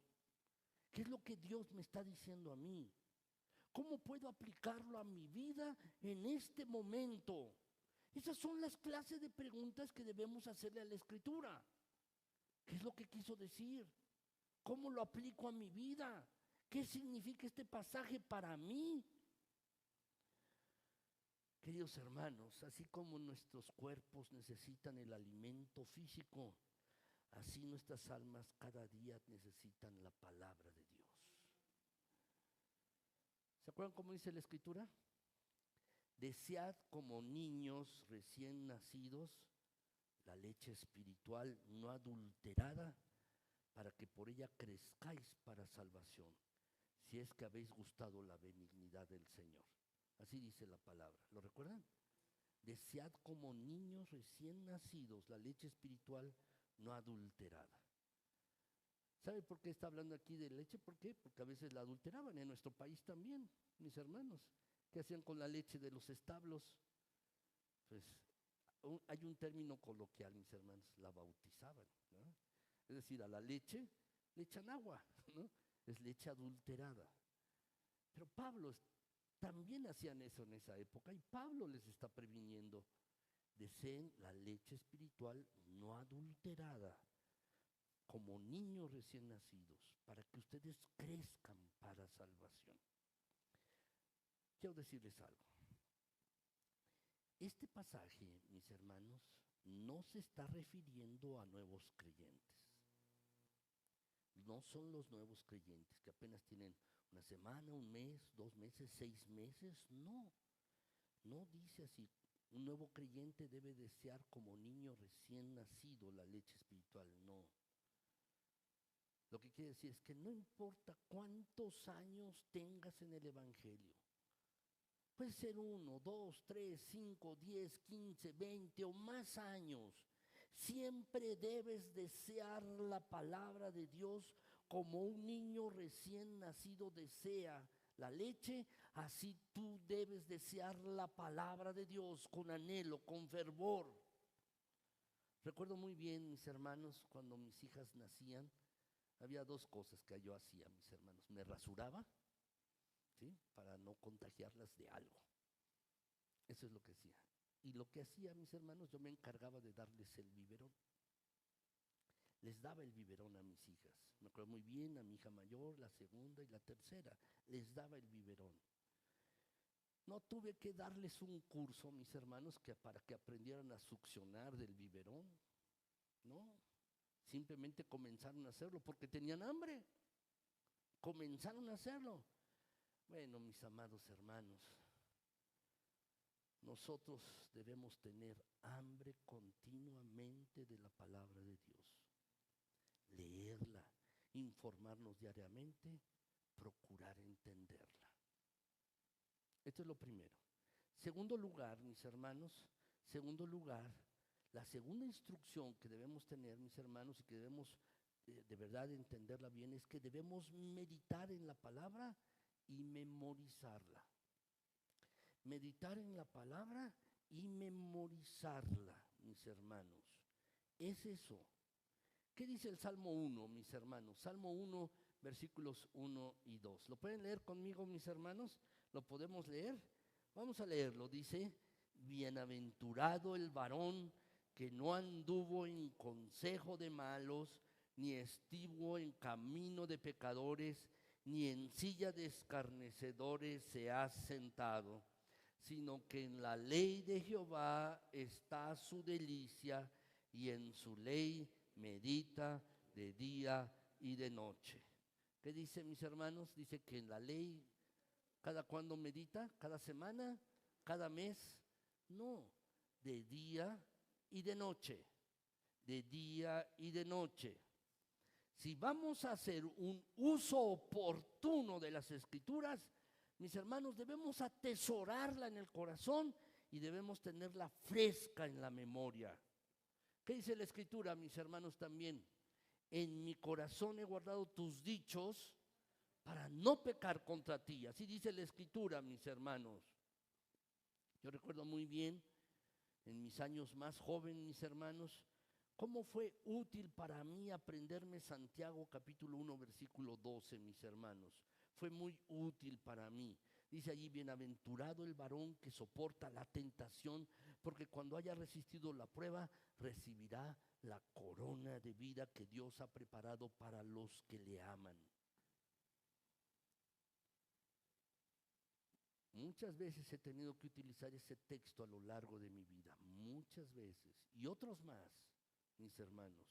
¿Qué es lo que Dios me está diciendo a mí? ¿Cómo puedo aplicarlo a mi vida en este momento? Esas son las clases de preguntas que debemos hacerle a la Escritura. ¿Qué es lo que quiso decir? ¿Cómo lo aplico a mi vida? ¿Qué significa este pasaje para mí? Queridos hermanos, así como nuestros cuerpos necesitan el alimento físico, así nuestras almas cada día necesitan la palabra de Dios. ¿Se acuerdan cómo dice la Escritura? Desead como niños recién nacidos la leche espiritual no adulterada, para que por ella crezcáis para salvación, si es que habéis gustado la benignidad del Señor. Así dice la palabra. ¿Lo recuerdan? Desead como niños recién nacidos la leche espiritual no adulterada. ¿Sabe por qué está hablando aquí de leche? ¿Por qué? Porque a veces la adulteraban en nuestro país también, mis hermanos. ¿Qué hacían con la leche de los establos? Pues hay un término coloquial, mis hermanos, la bautizaban, ¿no? Es decir, a la leche le echan agua, ¿no? Es leche adulterada. Pero Pablo también hacían eso en esa época y Pablo les está previniendo. Deseen la leche espiritual no adulterada, como niños recién nacidos, para que ustedes crezcan para salvación. Quiero decirles algo. Este pasaje, mis hermanos, no se está refiriendo a nuevos creyentes. No son los nuevos creyentes que apenas tienen una semana, un mes, 2 meses, 6 meses. No, no dice así. Un nuevo creyente debe desear como niño recién nacido la leche espiritual. No. Lo que quiere decir es que no importa cuántos años tengas en el Evangelio, Puede ser 1, 2, 3, 5, 10, 15, 20 o más años. Siempre debes desear la palabra de Dios como un niño recién nacido desea la leche, así tú debes desear la palabra de Dios con anhelo, con fervor. Recuerdo muy bien, mis hermanos, cuando mis hijas nacían, había dos cosas que yo hacía, mis hermanos. Me rasuraba, ¿sí?, para no contagiarlas de algo. Eso es lo que hacía. Y lo que hacía, mis hermanos, yo me encargaba de darles el biberón. Les daba el biberón a mis hijas. Me acuerdo muy bien, a mi hija mayor, la segunda y la tercera. Les daba el biberón. No tuve que darles un curso, mis hermanos, para que aprendieran a succionar del biberón. No, simplemente comenzaron a hacerlo porque tenían hambre. Comenzaron a hacerlo. Bueno, mis amados hermanos, nosotros debemos tener hambre continuamente de la palabra de Dios. Leerla, informarnos diariamente, procurar entenderla. Esto es lo primero. Segundo lugar, mis hermanos, la segunda instrucción que debemos tener, mis hermanos, y que debemos de verdad entenderla bien, es que debemos meditar en la palabra y memorizarla. Meditar en la palabra y memorizarla, mis hermanos. Es eso. ¿Qué dice el Salmo 1, mis hermanos? Salmo 1, versículos 1 y 2. ¿Lo pueden leer conmigo, mis hermanos? ¿Lo podemos leer? Vamos a leerlo. Dice: bienaventurado el varón que no anduvo en consejo de malos, ni estuvo en camino de pecadores, ni en silla de escarnecedores se ha sentado, sino que en la ley de Jehová está su delicia, y en su ley medita de día y de noche. ¿Qué dice, mis hermanos? Dice que en la ley, ¿cada cuándo medita? ¿Cada semana? ¿Cada mes? No, de día y de noche. De día y de noche. Si vamos a hacer un uso oportuno de las Escrituras, mis hermanos, debemos atesorarla en el corazón y debemos tenerla fresca en la memoria. ¿Qué dice la Escritura, mis hermanos, también? En mi corazón he guardado tus dichos para no pecar contra ti. Así dice la Escritura, mis hermanos. Yo recuerdo muy bien, en mis años más jóvenes, mis hermanos, cómo fue útil para mí aprenderme Santiago capítulo 1, versículo 12, mis hermanos. Fue muy útil para mí. Dice allí: bienaventurado el varón que soporta la tentación, porque cuando haya resistido la prueba, recibirá la corona de vida que Dios ha preparado para los que le aman. Muchas veces he tenido que utilizar ese texto a lo largo de mi vida, muchas veces, y otros más, mis hermanos.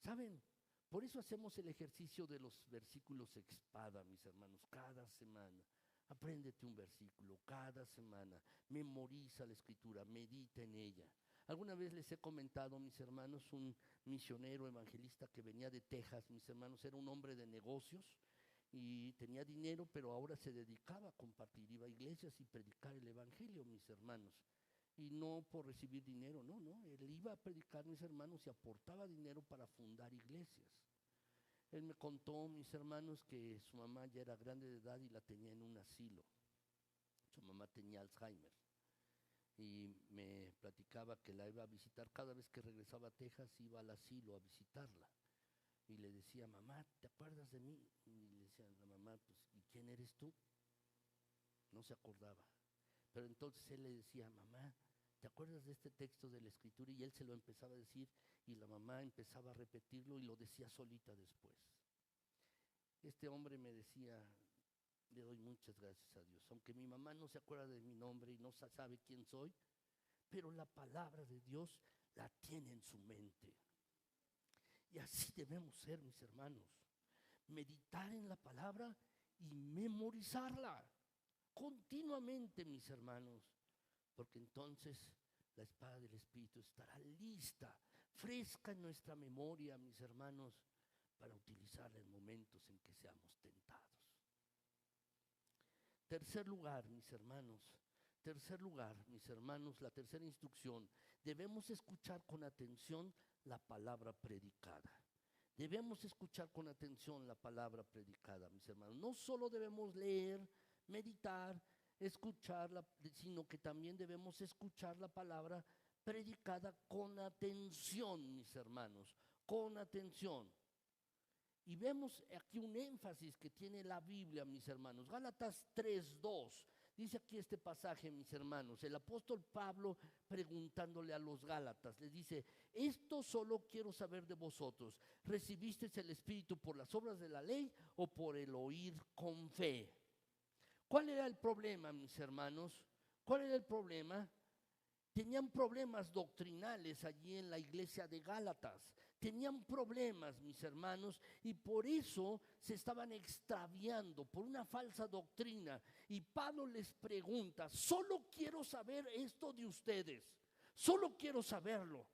¿Saben? Por eso hacemos el ejercicio de los versículos espada, mis hermanos, cada semana. Apréndete un versículo cada semana, memoriza la Escritura, medita en ella. Alguna vez les he comentado, mis hermanos, un misionero evangelista que venía de Texas, mis hermanos, era un hombre de negocios y tenía dinero, pero ahora se dedicaba a compartir, iba a iglesias y predicar el evangelio, mis hermanos. Y no por recibir dinero, no, él iba a predicar, mis hermanos, y aportaba dinero para fundar iglesias. Él me contó, mis hermanos, que su mamá ya era grande de edad y la tenía en un asilo. Su mamá tenía Alzheimer y me platicaba que la iba a visitar. Cada vez que regresaba a Texas iba al asilo a visitarla y le decía: mamá, ¿te acuerdas de mí? Y le decía la mamá: pues, ¿y quién eres tú? No se acordaba. Pero entonces él le decía: mamá, ¿te acuerdas de este texto de la Escritura? Y él se lo empezaba a decir y la mamá empezaba a repetirlo y lo decía solita después. Este hombre me decía: le doy muchas gracias a Dios, aunque mi mamá no se acuerda de mi nombre y no sabe quién soy, pero la palabra de Dios la tiene en su mente. Y así debemos ser, mis hermanos, meditar en la palabra y memorizarla continuamente, mis hermanos, porque entonces la espada del Espíritu estará lista, fresca en nuestra memoria, mis hermanos, para utilizarla en momentos en que seamos tentados. Tercer lugar, mis hermanos. Tercer lugar, mis hermanos, la tercera instrucción. Debemos escuchar con atención la palabra predicada. Debemos escuchar con atención la palabra predicada, mis hermanos. No solo debemos leer, meditar, escucharla, sino que también debemos escuchar la palabra predicada con atención, mis hermanos, con atención. Y vemos aquí un énfasis que tiene la Biblia, mis hermanos. Gálatas 3:2. Dice aquí este pasaje, mis hermanos, el apóstol Pablo preguntándole a los Gálatas, le dice: esto solo quiero saber de vosotros, ¿recibisteis el Espíritu por las obras de la ley o por el oír con fe? ¿Cuál era el problema, mis hermanos? ¿Cuál era el problema? Tenían problemas doctrinales allí en la iglesia de Gálatas. Tenían problemas, mis hermanos, y por eso se estaban extraviando por una falsa doctrina. Y Pablo les pregunta: solo quiero saber esto de ustedes, solo quiero saberlo.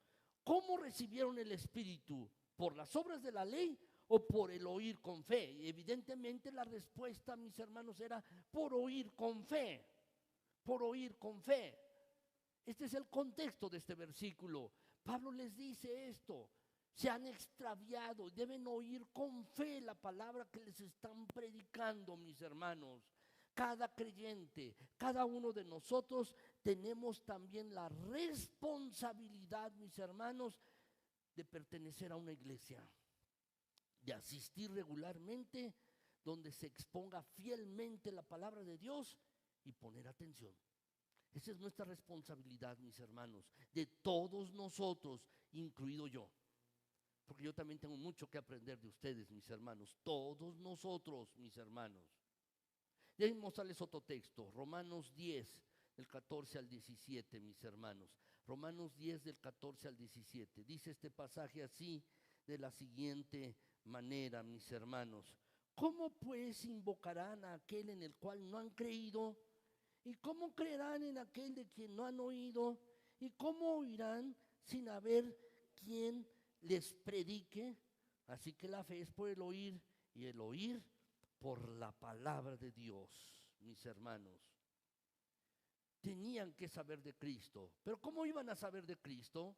¿Cómo recibieron el Espíritu? ¿Por las obras de la ley o por el oír con fe? Y evidentemente la respuesta, mis hermanos, era por oír con fe, por oír con fe. Este es el contexto de este versículo. Pablo les dice esto: se han extraviado, deben oír con fe la palabra que les están predicando, mis hermanos. Cada creyente, cada uno de nosotros tenemos también la responsabilidad, mis hermanos, de pertenecer a una iglesia, de asistir regularmente, donde se exponga fielmente la palabra de Dios y poner atención. Esa es nuestra responsabilidad, mis hermanos, de todos nosotros, incluido yo. Porque yo también tengo mucho que aprender de ustedes, mis hermanos. Todos nosotros, mis hermanos. Déjenme mostrarles otro texto. Romanos 10, del 14 al 17, mis hermanos. Romanos 10, del 14 al 17. Dice este pasaje así, de la siguiente manera, mis hermanos. ¿Cómo pues invocarán a aquel en el cual no han creído? ¿Y cómo creerán en aquel de quien no han oído? ¿Y cómo oirán sin haber quien les predique? Así que la fe es por el oír, y el oír por la palabra de Dios, mis hermanos. Tenían que saber de Cristo. ¿Pero cómo iban a saber de Cristo?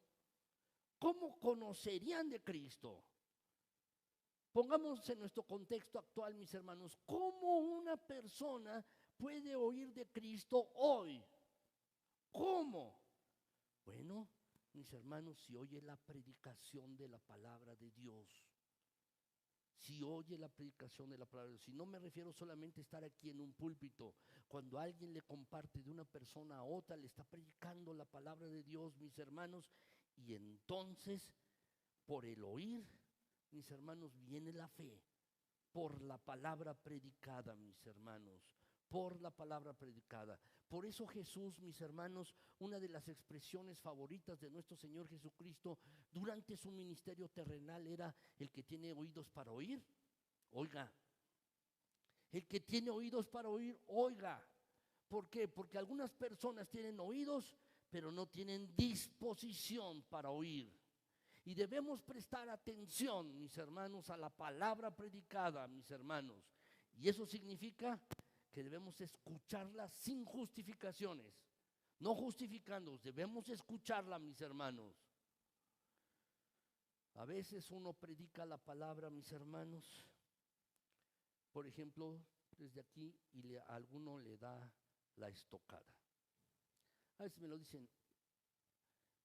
¿Cómo conocerían de Cristo? Pongamos en nuestro contexto actual, mis hermanos, ¿cómo una persona puede oír de Cristo hoy? ¿Cómo? Bueno, mis hermanos, si oye la predicación de la palabra de Dios, si oye la predicación de la palabra de Dios, si no me refiero solamente a estar aquí en un púlpito, cuando alguien le comparte de una persona a otra, le está predicando la palabra de Dios, mis hermanos, y entonces, por el oír, mis hermanos, viene la fe, por la palabra predicada, mis hermanos, por la palabra predicada. Por eso Jesús, mis hermanos, una de las expresiones favoritas de nuestro Señor Jesucristo durante su ministerio terrenal era: el que tiene oídos para oír, oiga. El que tiene oídos para oír, oiga. ¿Por qué? Porque algunas personas tienen oídos, pero no tienen disposición para oír. Y debemos prestar atención, mis hermanos, a la palabra predicada, mis hermanos. Y eso significa que debemos escucharla sin justificaciones, no justificándonos, debemos escucharla, mis hermanos. A veces uno predica la palabra, mis hermanos, por ejemplo, desde aquí, y a alguno le da la estocada. A veces me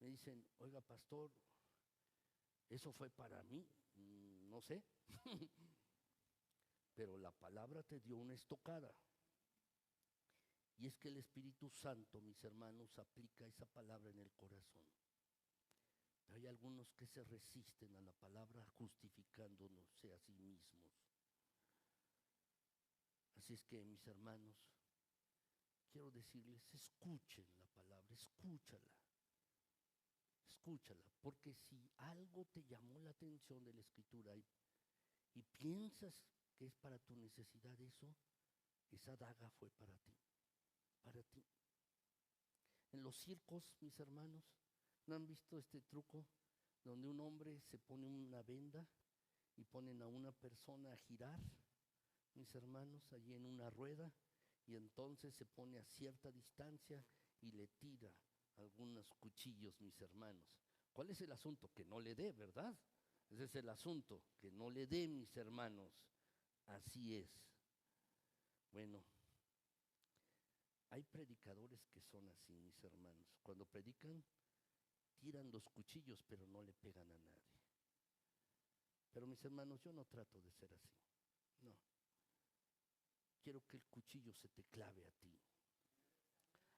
dicen, oiga, pastor, ¿eso fue para mí? No sé. Pero la palabra te dio una estocada. Y es que el Espíritu Santo, mis hermanos, aplica esa palabra en el corazón. Hay algunos que se resisten a la palabra justificándose a sí mismos. Así es que, mis hermanos, quiero decirles: escuchen la palabra, escúchala. Escúchala, porque si algo te llamó la atención de la Escritura y piensas que es para tu necesidad eso, esa daga fue para ti, para ti. En los circos, mis hermanos, ¿no han visto este truco donde un hombre se pone una venda y ponen a una persona a girar, mis hermanos, allí en una rueda, y entonces se pone a cierta distancia y le tira algunos cuchillos, mis hermanos. ¿Cuál es el asunto? Que no le dé, ¿verdad? Ese es el asunto, que no le dé, mis hermanos. Así es. Bueno, hay predicadores que son así, mis hermanos. Cuando predican, tiran los cuchillos, pero no le pegan a nadie. Pero mis hermanos, yo no trato de ser así. No. Quiero que el cuchillo se te clave a ti.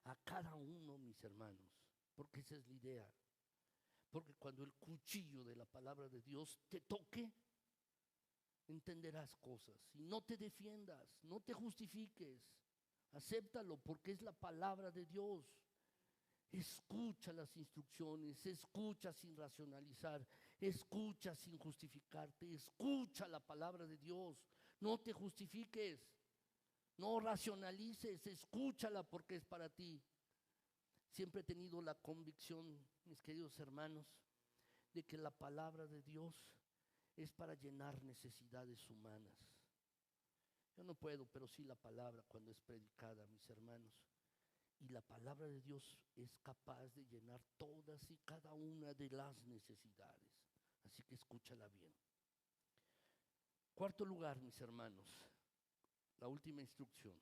A cada uno, mis hermanos. Porque esa es la idea. Porque cuando el cuchillo de la palabra de Dios te toque, entenderás cosas. Y no te defiendas, no te justifiques. Acéptalo porque es la palabra de Dios. Escucha las instrucciones, escucha sin racionalizar, escucha sin justificarte, escucha la palabra de Dios. No te justifiques, no racionalices, escúchala porque es para ti. Siempre he tenido la convicción, mis queridos hermanos, de que la palabra de Dios es para llenar necesidades humanas. Yo no puedo, pero sí la palabra cuando es predicada, mis hermanos. Y la palabra de Dios es capaz de llenar todas y cada una de las necesidades. Así que escúchala bien. Cuarto lugar, mis hermanos, la última instrucción.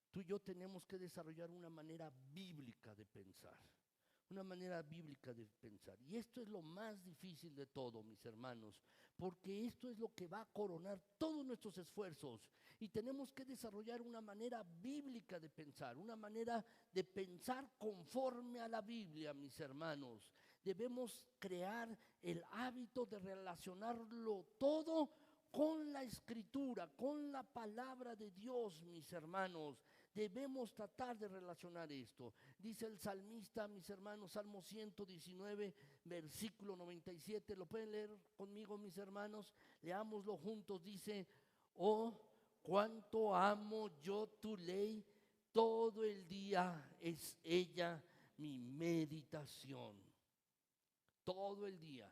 Tú y yo tenemos que desarrollar una manera bíblica de pensar. Una manera bíblica de pensar. Y esto es lo más difícil de todo, mis hermanos, porque esto es lo que va a coronar todos nuestros esfuerzos. Y tenemos que desarrollar una manera bíblica de pensar, una manera de pensar conforme a la Biblia, mis hermanos. Debemos crear el hábito de relacionarlo todo con la Escritura, con la palabra de Dios, mis hermanos. Debemos tratar de relacionar esto. Dice el salmista, mis hermanos, Salmo 119, versículo 97. ¿Lo pueden leer conmigo, mis hermanos? Leámoslo juntos. Dice: oh, cuánto amo yo tu ley, todo el día es ella mi meditación. Todo el día.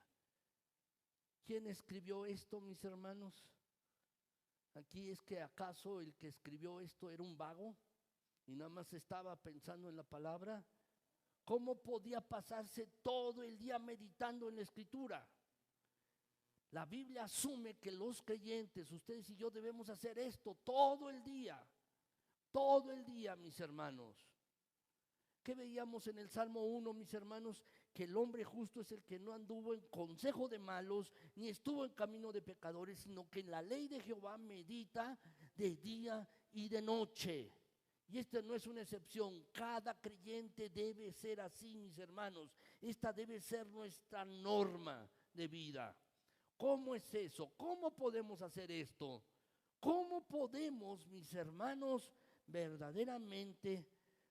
¿Quién escribió esto, mis hermanos? Aquí es que acaso el que escribió esto era un vago y nada más estaba pensando en la palabra. ¿Cómo podía pasarse todo el día meditando en la Escritura? La Biblia asume que los creyentes, ustedes y yo, debemos hacer esto todo el día, mis hermanos. ¿Qué veíamos en el Salmo 1, mis hermanos? Que el hombre justo es el que no anduvo en consejo de malos, ni estuvo en camino de pecadores, sino que en la ley de Jehová medita de día y de noche. Y esta no es una excepción, cada creyente debe ser así, mis hermanos. Esta debe ser nuestra norma de vida. ¿Cómo es eso? ¿Cómo podemos hacer esto? ¿Cómo podemos, mis hermanos, verdaderamente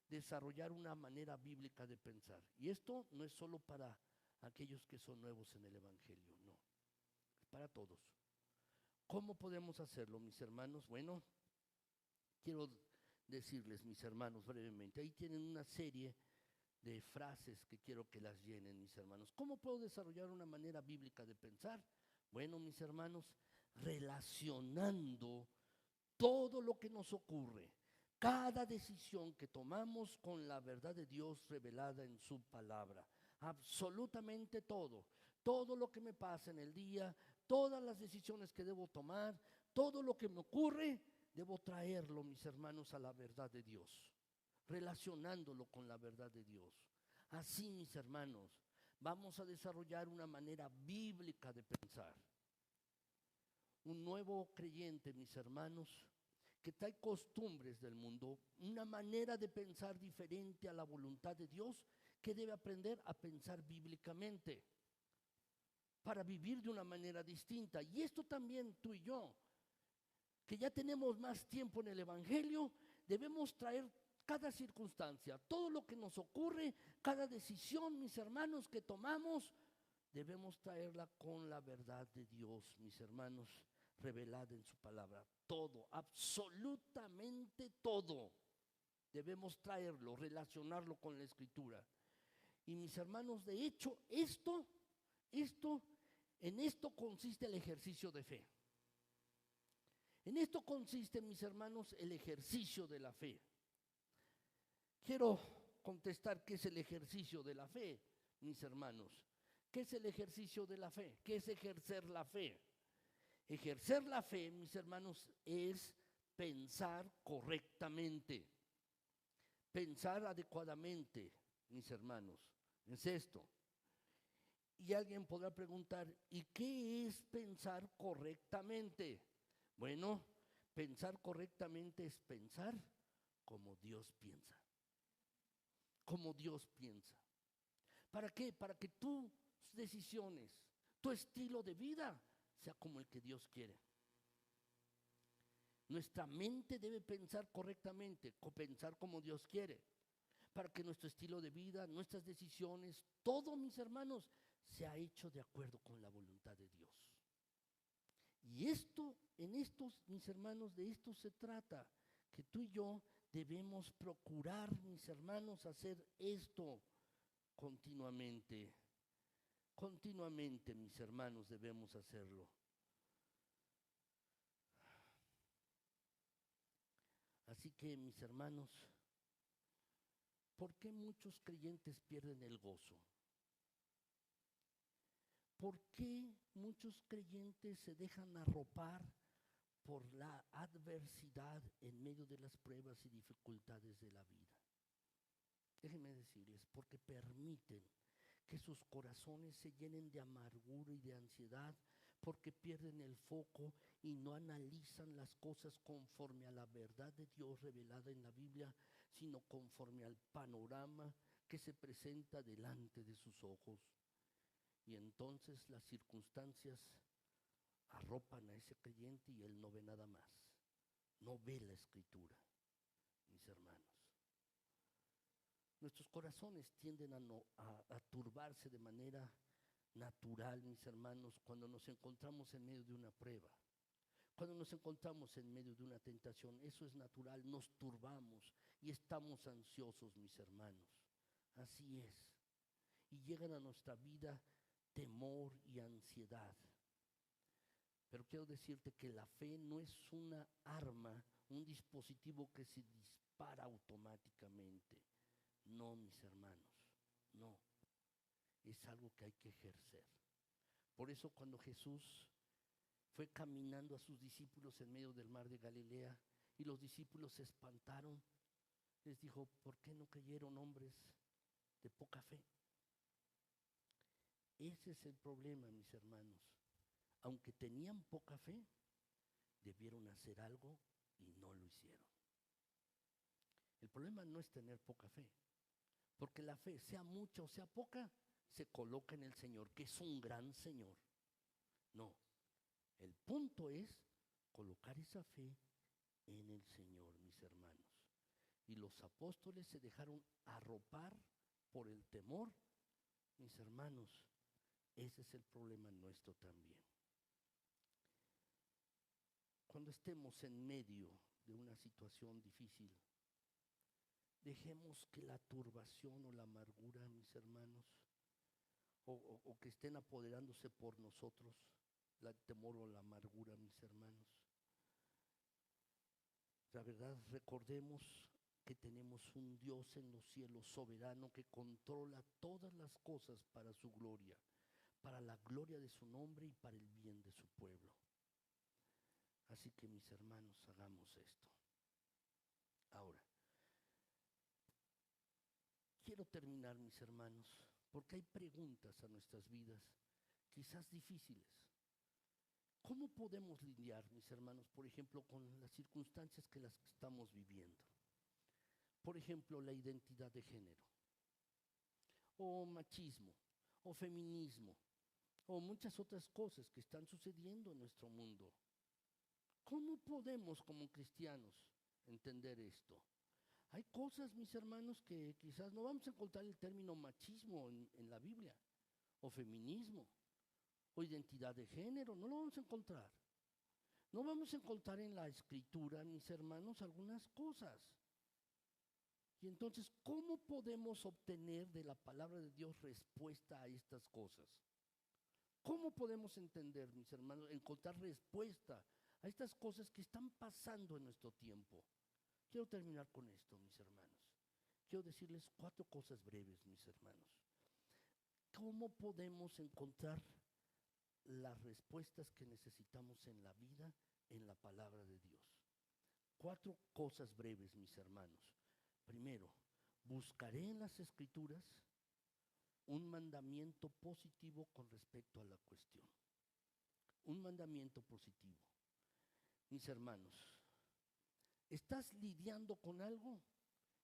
desarrollar una manera bíblica de pensar? Y esto no es solo para aquellos que son nuevos en el Evangelio, no, es para todos. ¿Cómo podemos hacerlo, mis hermanos? Bueno, quiero decirles, mis hermanos, brevemente, ahí tienen una serie de frases que quiero que las llenen, mis hermanos. ¿Cómo puedo desarrollar una manera bíblica de pensar? Bueno, mis hermanos, relacionando todo lo que nos ocurre, cada decisión que tomamos con la verdad de Dios revelada en su palabra. Absolutamente todo. Todo lo que me pasa en el día, todas las decisiones que debo tomar, todo lo que me ocurre, debo traerlo, mis hermanos, a la verdad de Dios, relacionándolo con la verdad de Dios. Así, mis hermanos, vamos a desarrollar una manera bíblica de pensar. Un nuevo creyente, mis hermanos, que trae costumbres del mundo, una manera de pensar diferente a la voluntad de Dios, que debe aprender a pensar bíblicamente para vivir de una manera distinta. Y esto también tú y yo, que ya tenemos más tiempo en el Evangelio, debemos traer cada circunstancia, todo lo que nos ocurre, cada decisión, mis hermanos, que tomamos, debemos traerla con la verdad de Dios, mis hermanos, revelada en su palabra. Todo, absolutamente todo, debemos traerlo, relacionarlo con la Escritura. Y mis hermanos, de hecho, en esto consiste el ejercicio de fe. En esto consiste, mis hermanos, el ejercicio de la fe. Quiero contestar qué es el ejercicio de la fe, mis hermanos. ¿Qué es el ejercicio de la fe? ¿Qué es ejercer la fe? Ejercer la fe, mis hermanos, es pensar correctamente, pensar adecuadamente, mis hermanos. Es esto. Y alguien podrá preguntar, ¿y qué es pensar correctamente? Bueno, pensar correctamente es pensar como Dios piensa. Como Dios piensa. ¿Para qué? Para que tus decisiones, tu estilo de vida sea como el que Dios quiere. Nuestra mente debe pensar correctamente, pensar como Dios quiere, para que nuestro estilo de vida, nuestras decisiones, todo, mis hermanos, sea hecho de acuerdo con la voluntad de Dios. Y esto, en estos, mis hermanos, de esto se trata, que tú y yo debemos procurar, mis hermanos, hacer esto continuamente. Continuamente, mis hermanos, debemos hacerlo. Así que, mis hermanos, ¿por qué muchos creyentes pierden el gozo? ¿Por qué muchos creyentes se dejan arropar por la adversidad en medio de las pruebas y dificultades de la vida? Déjenme decirles, porque permiten que sus corazones se llenen de amargura y de ansiedad, porque pierden el foco y no analizan las cosas conforme a la verdad de Dios revelada en la Biblia, sino conforme al panorama que se presenta delante de sus ojos. Y entonces las circunstancias arropan a ese creyente y él no ve nada más. No ve la Escritura, mis hermanos. Nuestros corazones tienden a turbarse de manera natural, mis hermanos, cuando nos encontramos en medio de una prueba. Cuando nos encontramos en medio de una tentación, eso es natural, nos turbamos y estamos ansiosos, mis hermanos. Así es. Y llegan a nuestra vida temor y ansiedad. Pero quiero decirte que la fe no es una arma, un dispositivo que se dispara automáticamente. No, mis hermanos, no. Es algo que hay que ejercer. Por eso cuando Jesús fue caminando a sus discípulos en medio del mar de Galilea y los discípulos se espantaron, les dijo, ¿por qué no creyeron, hombres de poca fe? Ese es el problema, mis hermanos. Aunque tenían poca fe, debieron hacer algo y no lo hicieron. El problema no es tener poca fe, porque la fe, sea mucha o sea poca, se coloca en el Señor, que es un gran Señor. No, el punto es colocar esa fe en el Señor, mis hermanos. Y los apóstoles se dejaron arropar por el temor, mis hermanos. Ese es el problema nuestro también. Cuando estemos en medio de una situación difícil, dejemos que la turbación o la amargura, mis hermanos, o que estén apoderándose por nosotros, el temor o la amargura, mis hermanos. La verdad, recordemos que tenemos un Dios en los cielos soberano que controla todas las cosas para su gloria, para la gloria de su nombre y para el bien de su pueblo. Así que, mis hermanos, hagamos esto. Ahora, quiero terminar, mis hermanos, porque hay preguntas a nuestras vidas, quizás difíciles. ¿Cómo podemos lidiar, mis hermanos, por ejemplo, con las circunstancias que las estamos viviendo? Por ejemplo, la identidad de género, o machismo, o feminismo, o muchas otras cosas que están sucediendo en nuestro mundo. ¿Cómo podemos como cristianos entender esto? Hay cosas, mis hermanos, que quizás no vamos a encontrar el término machismo en la Biblia, o feminismo, o identidad de género, no lo vamos a encontrar. No vamos a encontrar en la Escritura, mis hermanos, algunas cosas. Y entonces, ¿cómo podemos obtener de la palabra de Dios respuesta a estas cosas? ¿Cómo podemos entender, mis hermanos, encontrar respuesta a estas cosas que están pasando en nuestro tiempo. Quiero terminar con esto, mis hermanos. Quiero decirles 4 cosas breves, mis hermanos. ¿Cómo podemos encontrar las respuestas que necesitamos en la vida, en la palabra de Dios? 4 cosas breves, mis hermanos. Primero, buscaré en las Escrituras un mandamiento positivo con respecto a la cuestión. Un mandamiento positivo. Mis hermanos, ¿estás lidiando con algo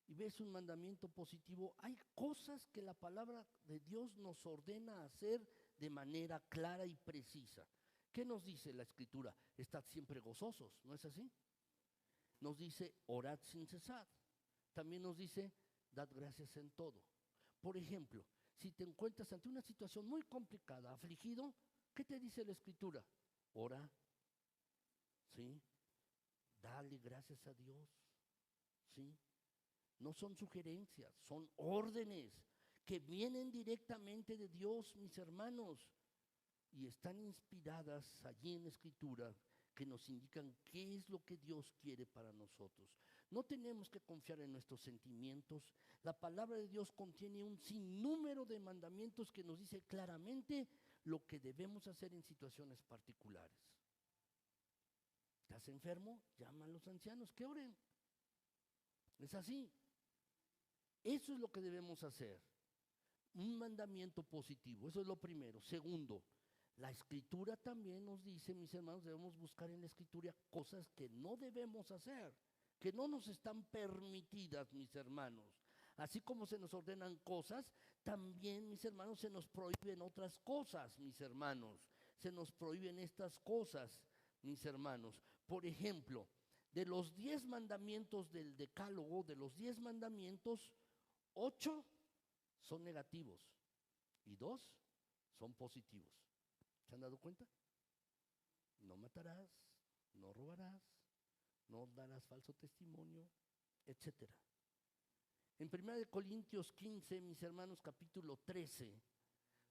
y ves un mandamiento positivo? Hay cosas que la palabra de Dios nos ordena hacer de manera clara y precisa. ¿Qué nos dice la Escritura? Estad siempre gozosos, ¿no es así? Nos dice, orad sin cesar. También nos dice, dad gracias en todo. Por ejemplo, si te encuentras ante una situación muy complicada, afligido, ¿qué te dice la Escritura? Ora, ¿sí? Dale gracias a Dios, ¿sí? No son sugerencias, son órdenes que vienen directamente de Dios, mis hermanos, y están inspiradas allí en la Escritura, que nos indican qué es lo que Dios quiere para nosotros. No tenemos que confiar en nuestros sentimientos. La palabra de Dios contiene un sinnúmero de mandamientos que nos dice claramente lo que debemos hacer en situaciones particulares. ¿Estás enfermo? Llama a los ancianos que oren. Es así. Eso es lo que debemos hacer. Un mandamiento positivo, eso es lo primero. Segundo, la Escritura también nos dice, mis hermanos, debemos buscar en la Escritura cosas que no debemos hacer, que no nos están permitidas, mis hermanos. Así como se nos ordenan cosas, también, mis hermanos, se nos prohíben otras cosas, mis hermanos. Se nos prohíben estas cosas, mis hermanos. Por ejemplo, de los 10 mandamientos del Decálogo, de los 10 mandamientos, 8 son negativos y 2 son positivos. ¿Se han dado cuenta? No matarás, no robarás, no darás falso testimonio, etcétera. En 1 Corintios 15, mis hermanos, capítulo 13,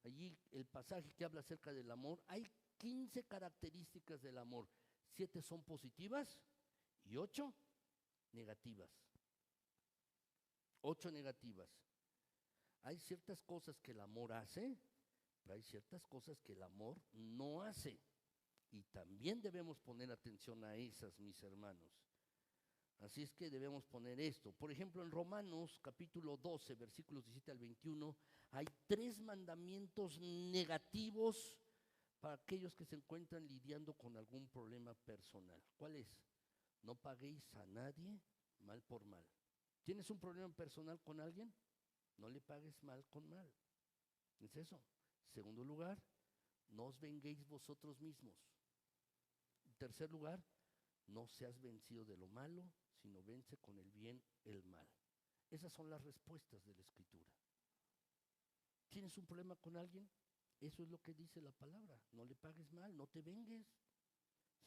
allí el pasaje que habla acerca del amor, hay 15 características del amor. 7 son positivas y 8 negativas. 8 negativas. Hay ciertas cosas que el amor hace, pero hay ciertas cosas que el amor no hace. Y también debemos poner atención a esas, mis hermanos. Así es que debemos poner esto. Por ejemplo, en Romanos capítulo 12, versículos 17 al 21, hay 3 mandamientos negativos para aquellos que se encuentran lidiando con algún problema personal. ¿Cuál es? No paguéis a nadie mal por mal. ¿Tienes un problema personal con alguien? No le pagues mal con mal. ¿Es eso? Segundo lugar, no os venguéis vosotros mismos. En tercer lugar, no seas vencido de lo malo, sino vence con el bien el mal. Esas son las respuestas de la Escritura. ¿Tienes un problema con alguien? Eso es lo que dice la palabra. No le pagues mal, no te vengues,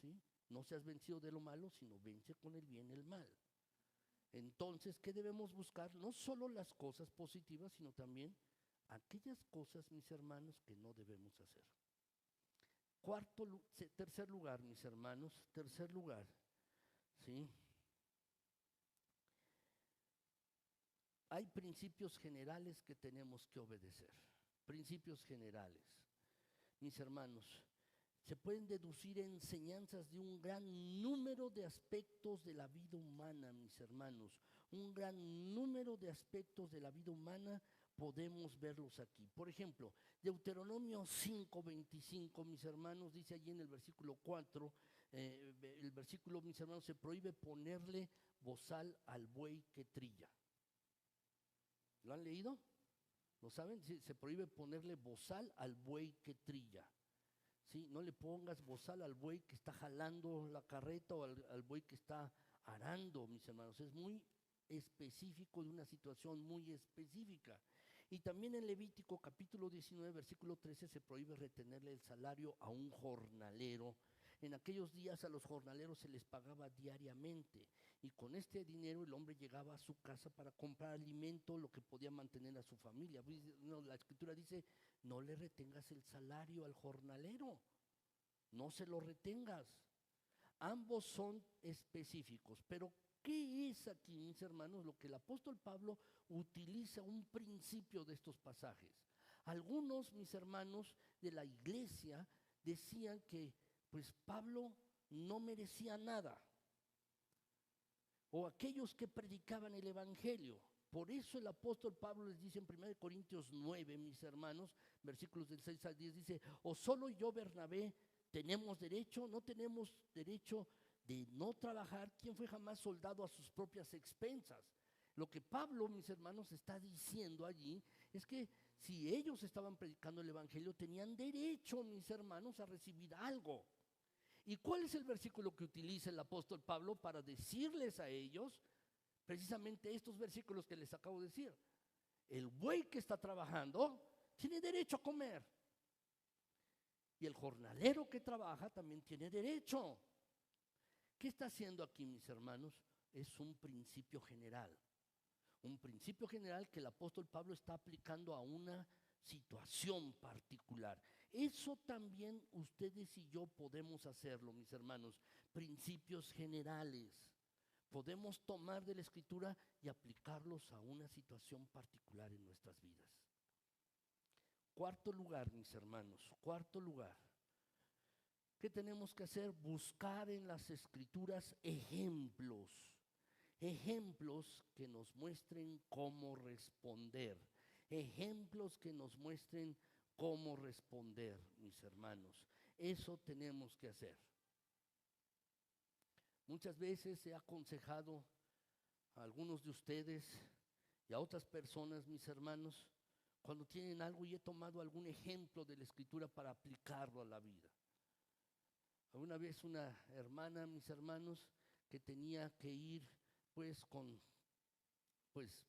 ¿sí? No seas vencido de lo malo, sino vence con el bien el mal. Entonces, ¿qué debemos buscar? No solo las cosas positivas, sino también aquellas cosas, mis hermanos, que no debemos hacer. Tercer lugar, mis hermanos, tercer lugar, ¿sí? Hay principios generales que tenemos que obedecer. Principios generales. Mis hermanos, se pueden deducir enseñanzas de un gran número de aspectos de la vida humana, mis hermanos. Un gran número de aspectos de la vida humana podemos verlos aquí. Por ejemplo, Deuteronomio 5:25, mis hermanos, dice allí en el versículo 4, el versículo, mis hermanos, se prohíbe ponerle bozal al buey que trilla. ¿Lo han leído? ¿Lo saben? Sí, se prohíbe ponerle bozal al buey que trilla. ¿Sí? No le pongas bozal al buey que está jalando la carreta o al buey que está arando, mis hermanos. Es muy específico, de una situación muy específica. Y también en Levítico capítulo 19, versículo 13, se prohíbe retenerle el salario a un jornalero. En aquellos días a los jornaleros se les pagaba diariamente, y con este dinero el hombre llegaba a su casa para comprar alimento, lo que podía mantener a su familia. No, la Escritura dice, no le retengas el salario al jornalero, no se lo retengas. Ambos son específicos, pero ¿qué es aquí, mis hermanos, lo que el apóstol Pablo utiliza un principio de estos pasajes? Algunos, mis hermanos, de la iglesia decían que pues Pablo no merecía nada, o aquellos que predicaban el evangelio. Por eso el apóstol Pablo les dice en 1 Corintios 9, mis hermanos, versículos del 6 al 10, dice: ¿o solo yo, Bernabé, tenemos derecho? ¿No tenemos derecho de no trabajar? ¿Quién fue jamás soldado a sus propias expensas? Lo que Pablo, mis hermanos, está diciendo allí es que si ellos estaban predicando el evangelio, tenían derecho, mis hermanos, a recibir algo. ¿Y cuál es el versículo que utiliza el apóstol Pablo para decirles a ellos? Precisamente estos versículos que les acabo de decir. El buey que está trabajando tiene derecho a comer. Y el jornalero que trabaja también tiene derecho. ¿Qué está haciendo aquí, mis hermanos? Es un principio general. Un principio general que el apóstol Pablo está aplicando a una situación particular. Eso también ustedes y yo podemos hacerlo, mis hermanos. Principios generales. Podemos tomar de la Escritura y aplicarlos a una situación particular en nuestras vidas. Cuarto lugar, mis hermanos, cuarto lugar. ¿Qué tenemos que hacer? Buscar en las Escrituras ejemplos. Ejemplos que nos muestren cómo responder. Ejemplos que nos muestren cómo responder, mis hermanos. Eso tenemos que hacer. Muchas veces he aconsejado a algunos de ustedes y a otras personas, mis hermanos, cuando tienen algo, y he tomado algún ejemplo de la Escritura para aplicarlo a la vida. Alguna vez una hermana, mis hermanos, que tenía que ir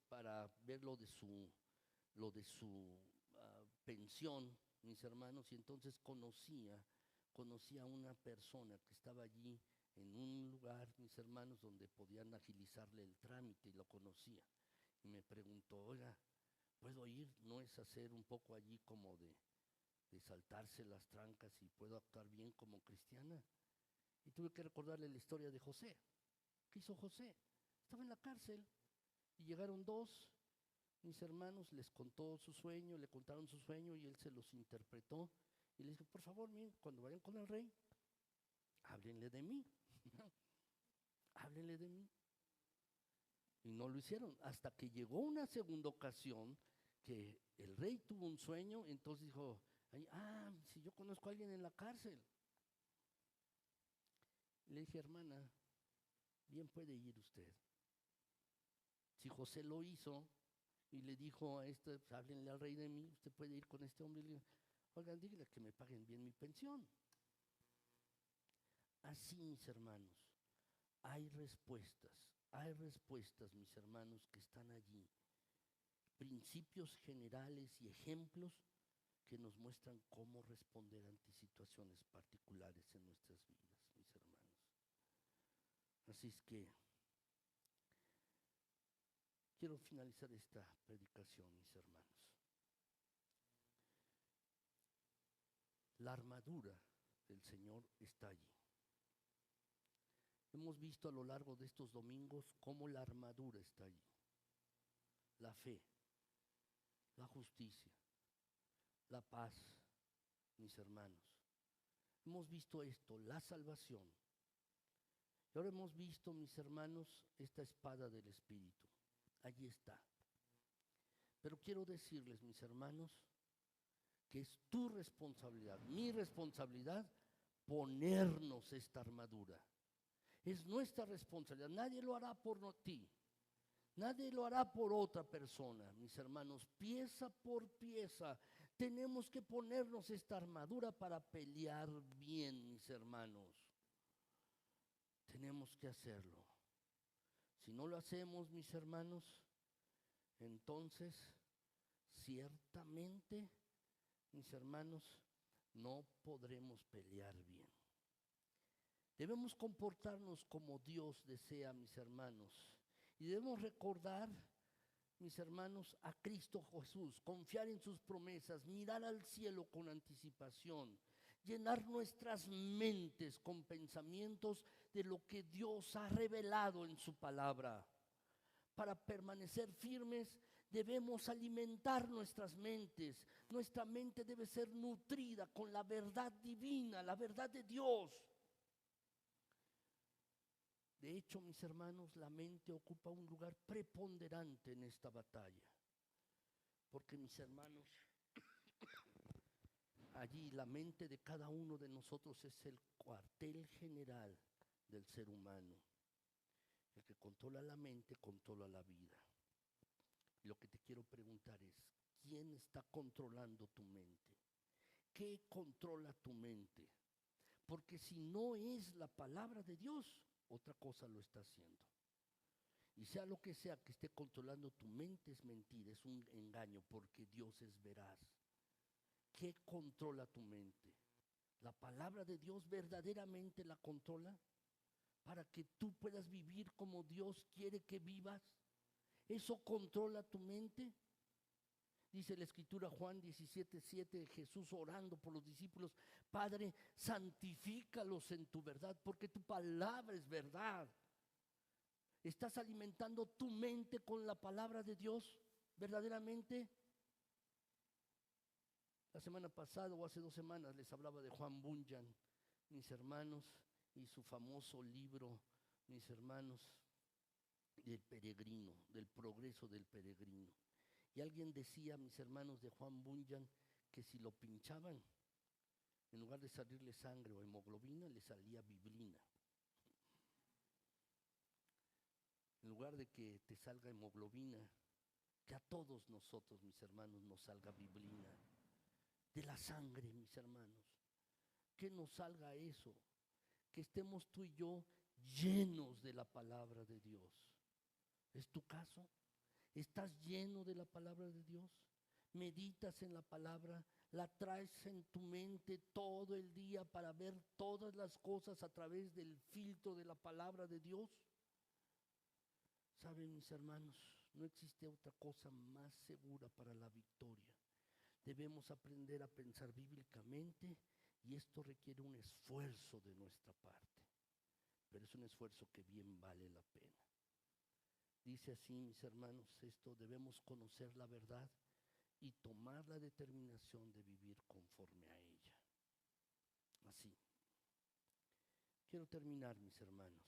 para ver lo de su pensión, mis hermanos, y entonces conocía a una persona que estaba allí en un lugar, mis hermanos, donde podían agilizarle el trámite, y lo conocía. Y me preguntó: oiga, ¿puedo ir? ¿No es hacer un poco allí como de saltarse las trancas, y puedo actuar bien como cristiana? Y tuve que recordarle la historia de José. ¿Qué hizo José? Estaba en la cárcel y llegaron dos, mis hermanos, les contó su sueño, le contaron su sueño y él se los interpretó. Y les dijo: por favor, miren, cuando vayan con el rey, háblenle de mí. Háblenle de mí. Y no lo hicieron, hasta que llegó una segunda ocasión que el rey tuvo un sueño. Entonces dijo: si yo conozco a alguien en la cárcel. Le dije: hermana, bien puede ir usted. Si José lo hizo y le dijo a este: pues, háblenle al rey de mí, usted puede ir con este hombre y le dijo: oigan, díganle que me paguen bien mi pensión. Así, mis hermanos, hay respuestas, mis hermanos, que están allí. Principios generales y ejemplos que nos muestran cómo responder ante situaciones particulares en nuestras vidas, mis hermanos. Así es que quiero finalizar esta predicación, mis hermanos. La armadura del Señor está allí. Hemos visto a lo largo de estos domingos cómo la armadura está allí. La fe, la justicia, la paz, mis hermanos. Hemos visto esto, la salvación. Y ahora hemos visto, mis hermanos, esta espada del Espíritu. Allí está. Pero quiero decirles, mis hermanos, que es tu responsabilidad, mi responsabilidad, ponernos esta armadura. Es nuestra responsabilidad. Nadie lo hará por ti. Nadie lo hará por otra persona, mis hermanos. Pieza por pieza tenemos que ponernos esta armadura para pelear bien, mis hermanos. Tenemos que hacerlo. Si no lo hacemos, mis hermanos, entonces ciertamente, mis hermanos, no podremos pelear bien. Debemos comportarnos como Dios desea, mis hermanos. Y debemos recordar, mis hermanos, a Cristo Jesús, confiar en sus promesas, mirar al cielo con anticipación, llenar nuestras mentes con pensamientos de lo que Dios ha revelado en su palabra. Para permanecer firmes debemos alimentar nuestras mentes. Nuestra mente debe ser nutrida con la verdad divina, la verdad de Dios. De hecho, mis hermanos, la mente ocupa un lugar preponderante en esta batalla. Porque, mis hermanos, allí la mente de cada uno de nosotros es el cuartel general del ser humano. El que controla la mente, controla la vida. Lo que te quiero preguntar es, ¿quién está controlando tu mente? ¿Qué controla tu mente? Porque si no es la palabra de Dios, otra cosa lo está haciendo. Y sea lo que sea que esté controlando tu mente, es mentira, es un engaño, porque Dios es veraz. ¿Qué controla tu mente? ¿La palabra de Dios verdaderamente la controla? Para que tú puedas vivir como Dios quiere que vivas. ¿Eso controla tu mente? Dice la escritura, Juan 17:7, Jesús orando por los discípulos: Padre, santifícalos en tu verdad, porque tu palabra es verdad. ¿Estás alimentando tu mente con la palabra de Dios verdaderamente? La semana pasada o hace 2 semanas les hablaba de Juan Bunyan, mis hermanos, y su famoso libro, mis hermanos, del peregrino, del progreso del peregrino. Y alguien decía, mis hermanos, de Juan Bunyan, que si lo pinchaban, en lugar de salirle sangre o hemoglobina, le salía biblina. En lugar de que te salga hemoglobina, que a todos nosotros, mis hermanos, nos salga biblina. De la sangre, mis hermanos. Que nos salga eso. Que estemos tú y yo llenos de la palabra de Dios. ¿Es tu caso? ¿Estás lleno de la palabra de Dios? ¿Meditas en la palabra? ¿La traes en tu mente todo el día para ver todas las cosas a través del filtro de la palabra de Dios? Saben, mis hermanos, no existe otra cosa más segura para la victoria. Debemos aprender a pensar bíblicamente, y esto requiere un esfuerzo de nuestra parte, pero es un esfuerzo que bien vale la pena. Dice así, mis hermanos, esto: debemos conocer la verdad y tomar la determinación de vivir conforme a ella. Así. Quiero terminar, mis hermanos,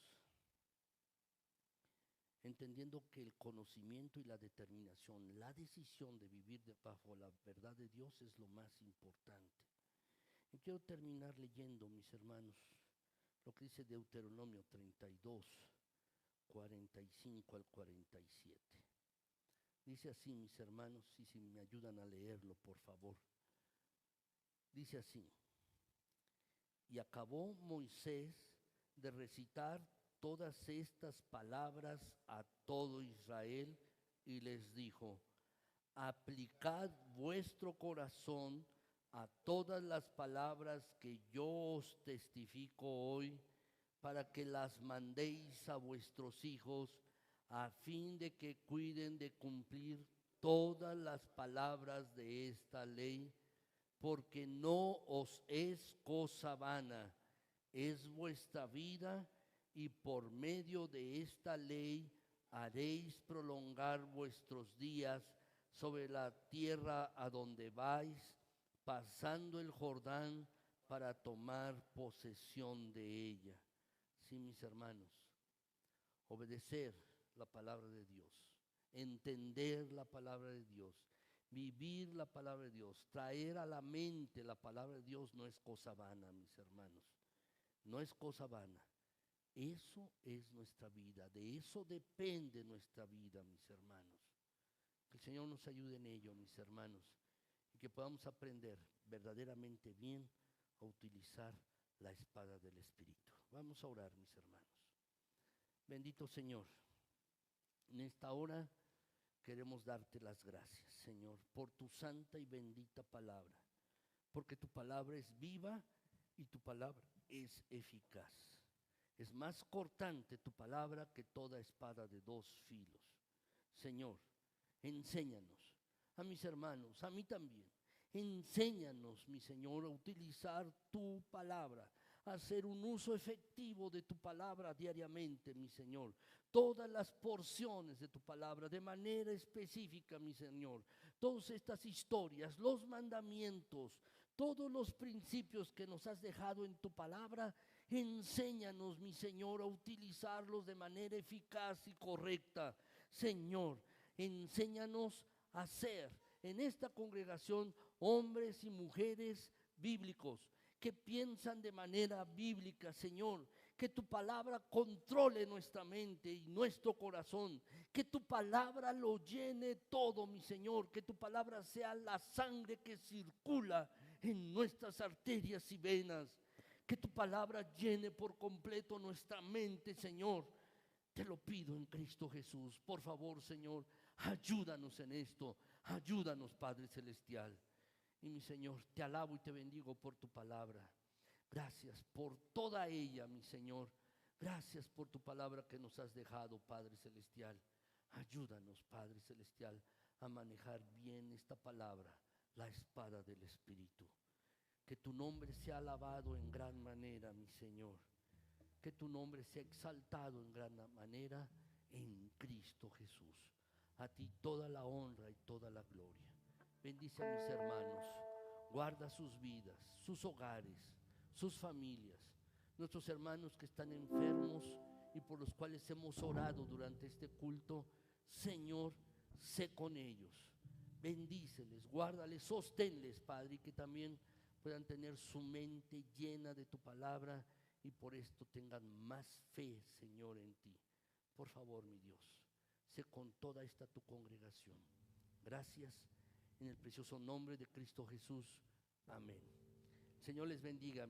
entendiendo que el conocimiento y la determinación, la decisión de vivir bajo la verdad de Dios es lo más importante. Y quiero terminar leyendo, mis hermanos, lo que dice Deuteronomio 32, 45 al 47. Dice así, mis hermanos, y si me ayudan a leerlo, por favor. Dice así: y acabó Moisés de recitar todas estas palabras a todo Israel y les dijo: aplicad vuestro corazón a todas las palabras que yo os testifico hoy, para que las mandéis a vuestros hijos, a fin de que cuiden de cumplir todas las palabras de esta ley, porque no os es cosa vana, es vuestra vida, y por medio de esta ley haréis prolongar vuestros días sobre la tierra a donde vais, pasando el Jordán para tomar posesión de ella. Sí, mis hermanos, obedecer la palabra de Dios, entender la palabra de Dios, vivir la palabra de Dios, traer a la mente la palabra de Dios no es cosa vana, mis hermanos. No es cosa vana. Eso es nuestra vida. De eso depende nuestra vida, mis hermanos. Que el Señor nos ayude en ello, mis hermanos, y que podamos aprender verdaderamente bien a utilizar la espada del Espíritu. Vamos a orar, mis hermanos. Bendito Señor, en esta hora queremos darte las gracias, Señor, por tu santa y bendita palabra, porque tu palabra es viva y tu palabra es eficaz. Es más cortante tu palabra que toda espada de 2 filos. Señor, enséñanos a mis hermanos, a mí también. Enséñanos, mi Señor, a utilizar tu palabra, hacer un uso efectivo de tu palabra diariamente, mi Señor. Todas las porciones de tu palabra de manera específica, mi Señor. Todas estas historias, los mandamientos, todos los principios que nos has dejado en tu palabra, enséñanos, mi Señor, a utilizarlos de manera eficaz y correcta. Señor, enséñanos a ser en esta congregación hombres y mujeres bíblicos que piensan de manera bíblica, Señor. Que tu palabra controle nuestra mente y nuestro corazón. Que tu palabra lo llene todo, mi Señor. Que tu palabra sea la sangre que circula en nuestras arterias y venas. Que tu palabra llene por completo nuestra mente, Señor. Te lo pido en Cristo Jesús. Por favor, Señor, ayúdanos en esto. Ayúdanos, Padre Celestial. Y mi Señor, te alabo y te bendigo por tu palabra. Gracias por toda ella, mi Señor. Gracias por tu palabra que nos has dejado, Padre Celestial. Ayúdanos, Padre Celestial, a manejar bien esta palabra, la espada del Espíritu. Que tu nombre sea alabado en gran manera, mi Señor. Que tu nombre sea exaltado en gran manera en Cristo Jesús. A ti toda la honra y toda la gloria. Bendice a mis hermanos, guarda sus vidas, sus hogares, sus familias, nuestros hermanos que están enfermos y por los cuales hemos orado durante este culto. Señor, sé con ellos, bendíceles, guárdales, sosténles, Padre, y que también puedan tener su mente llena de tu palabra y por esto tengan más fe, Señor, en ti. Por favor, mi Dios, sé con toda esta tu congregación. Gracias. En el precioso nombre de Cristo Jesús. Amén. Señor les bendiga.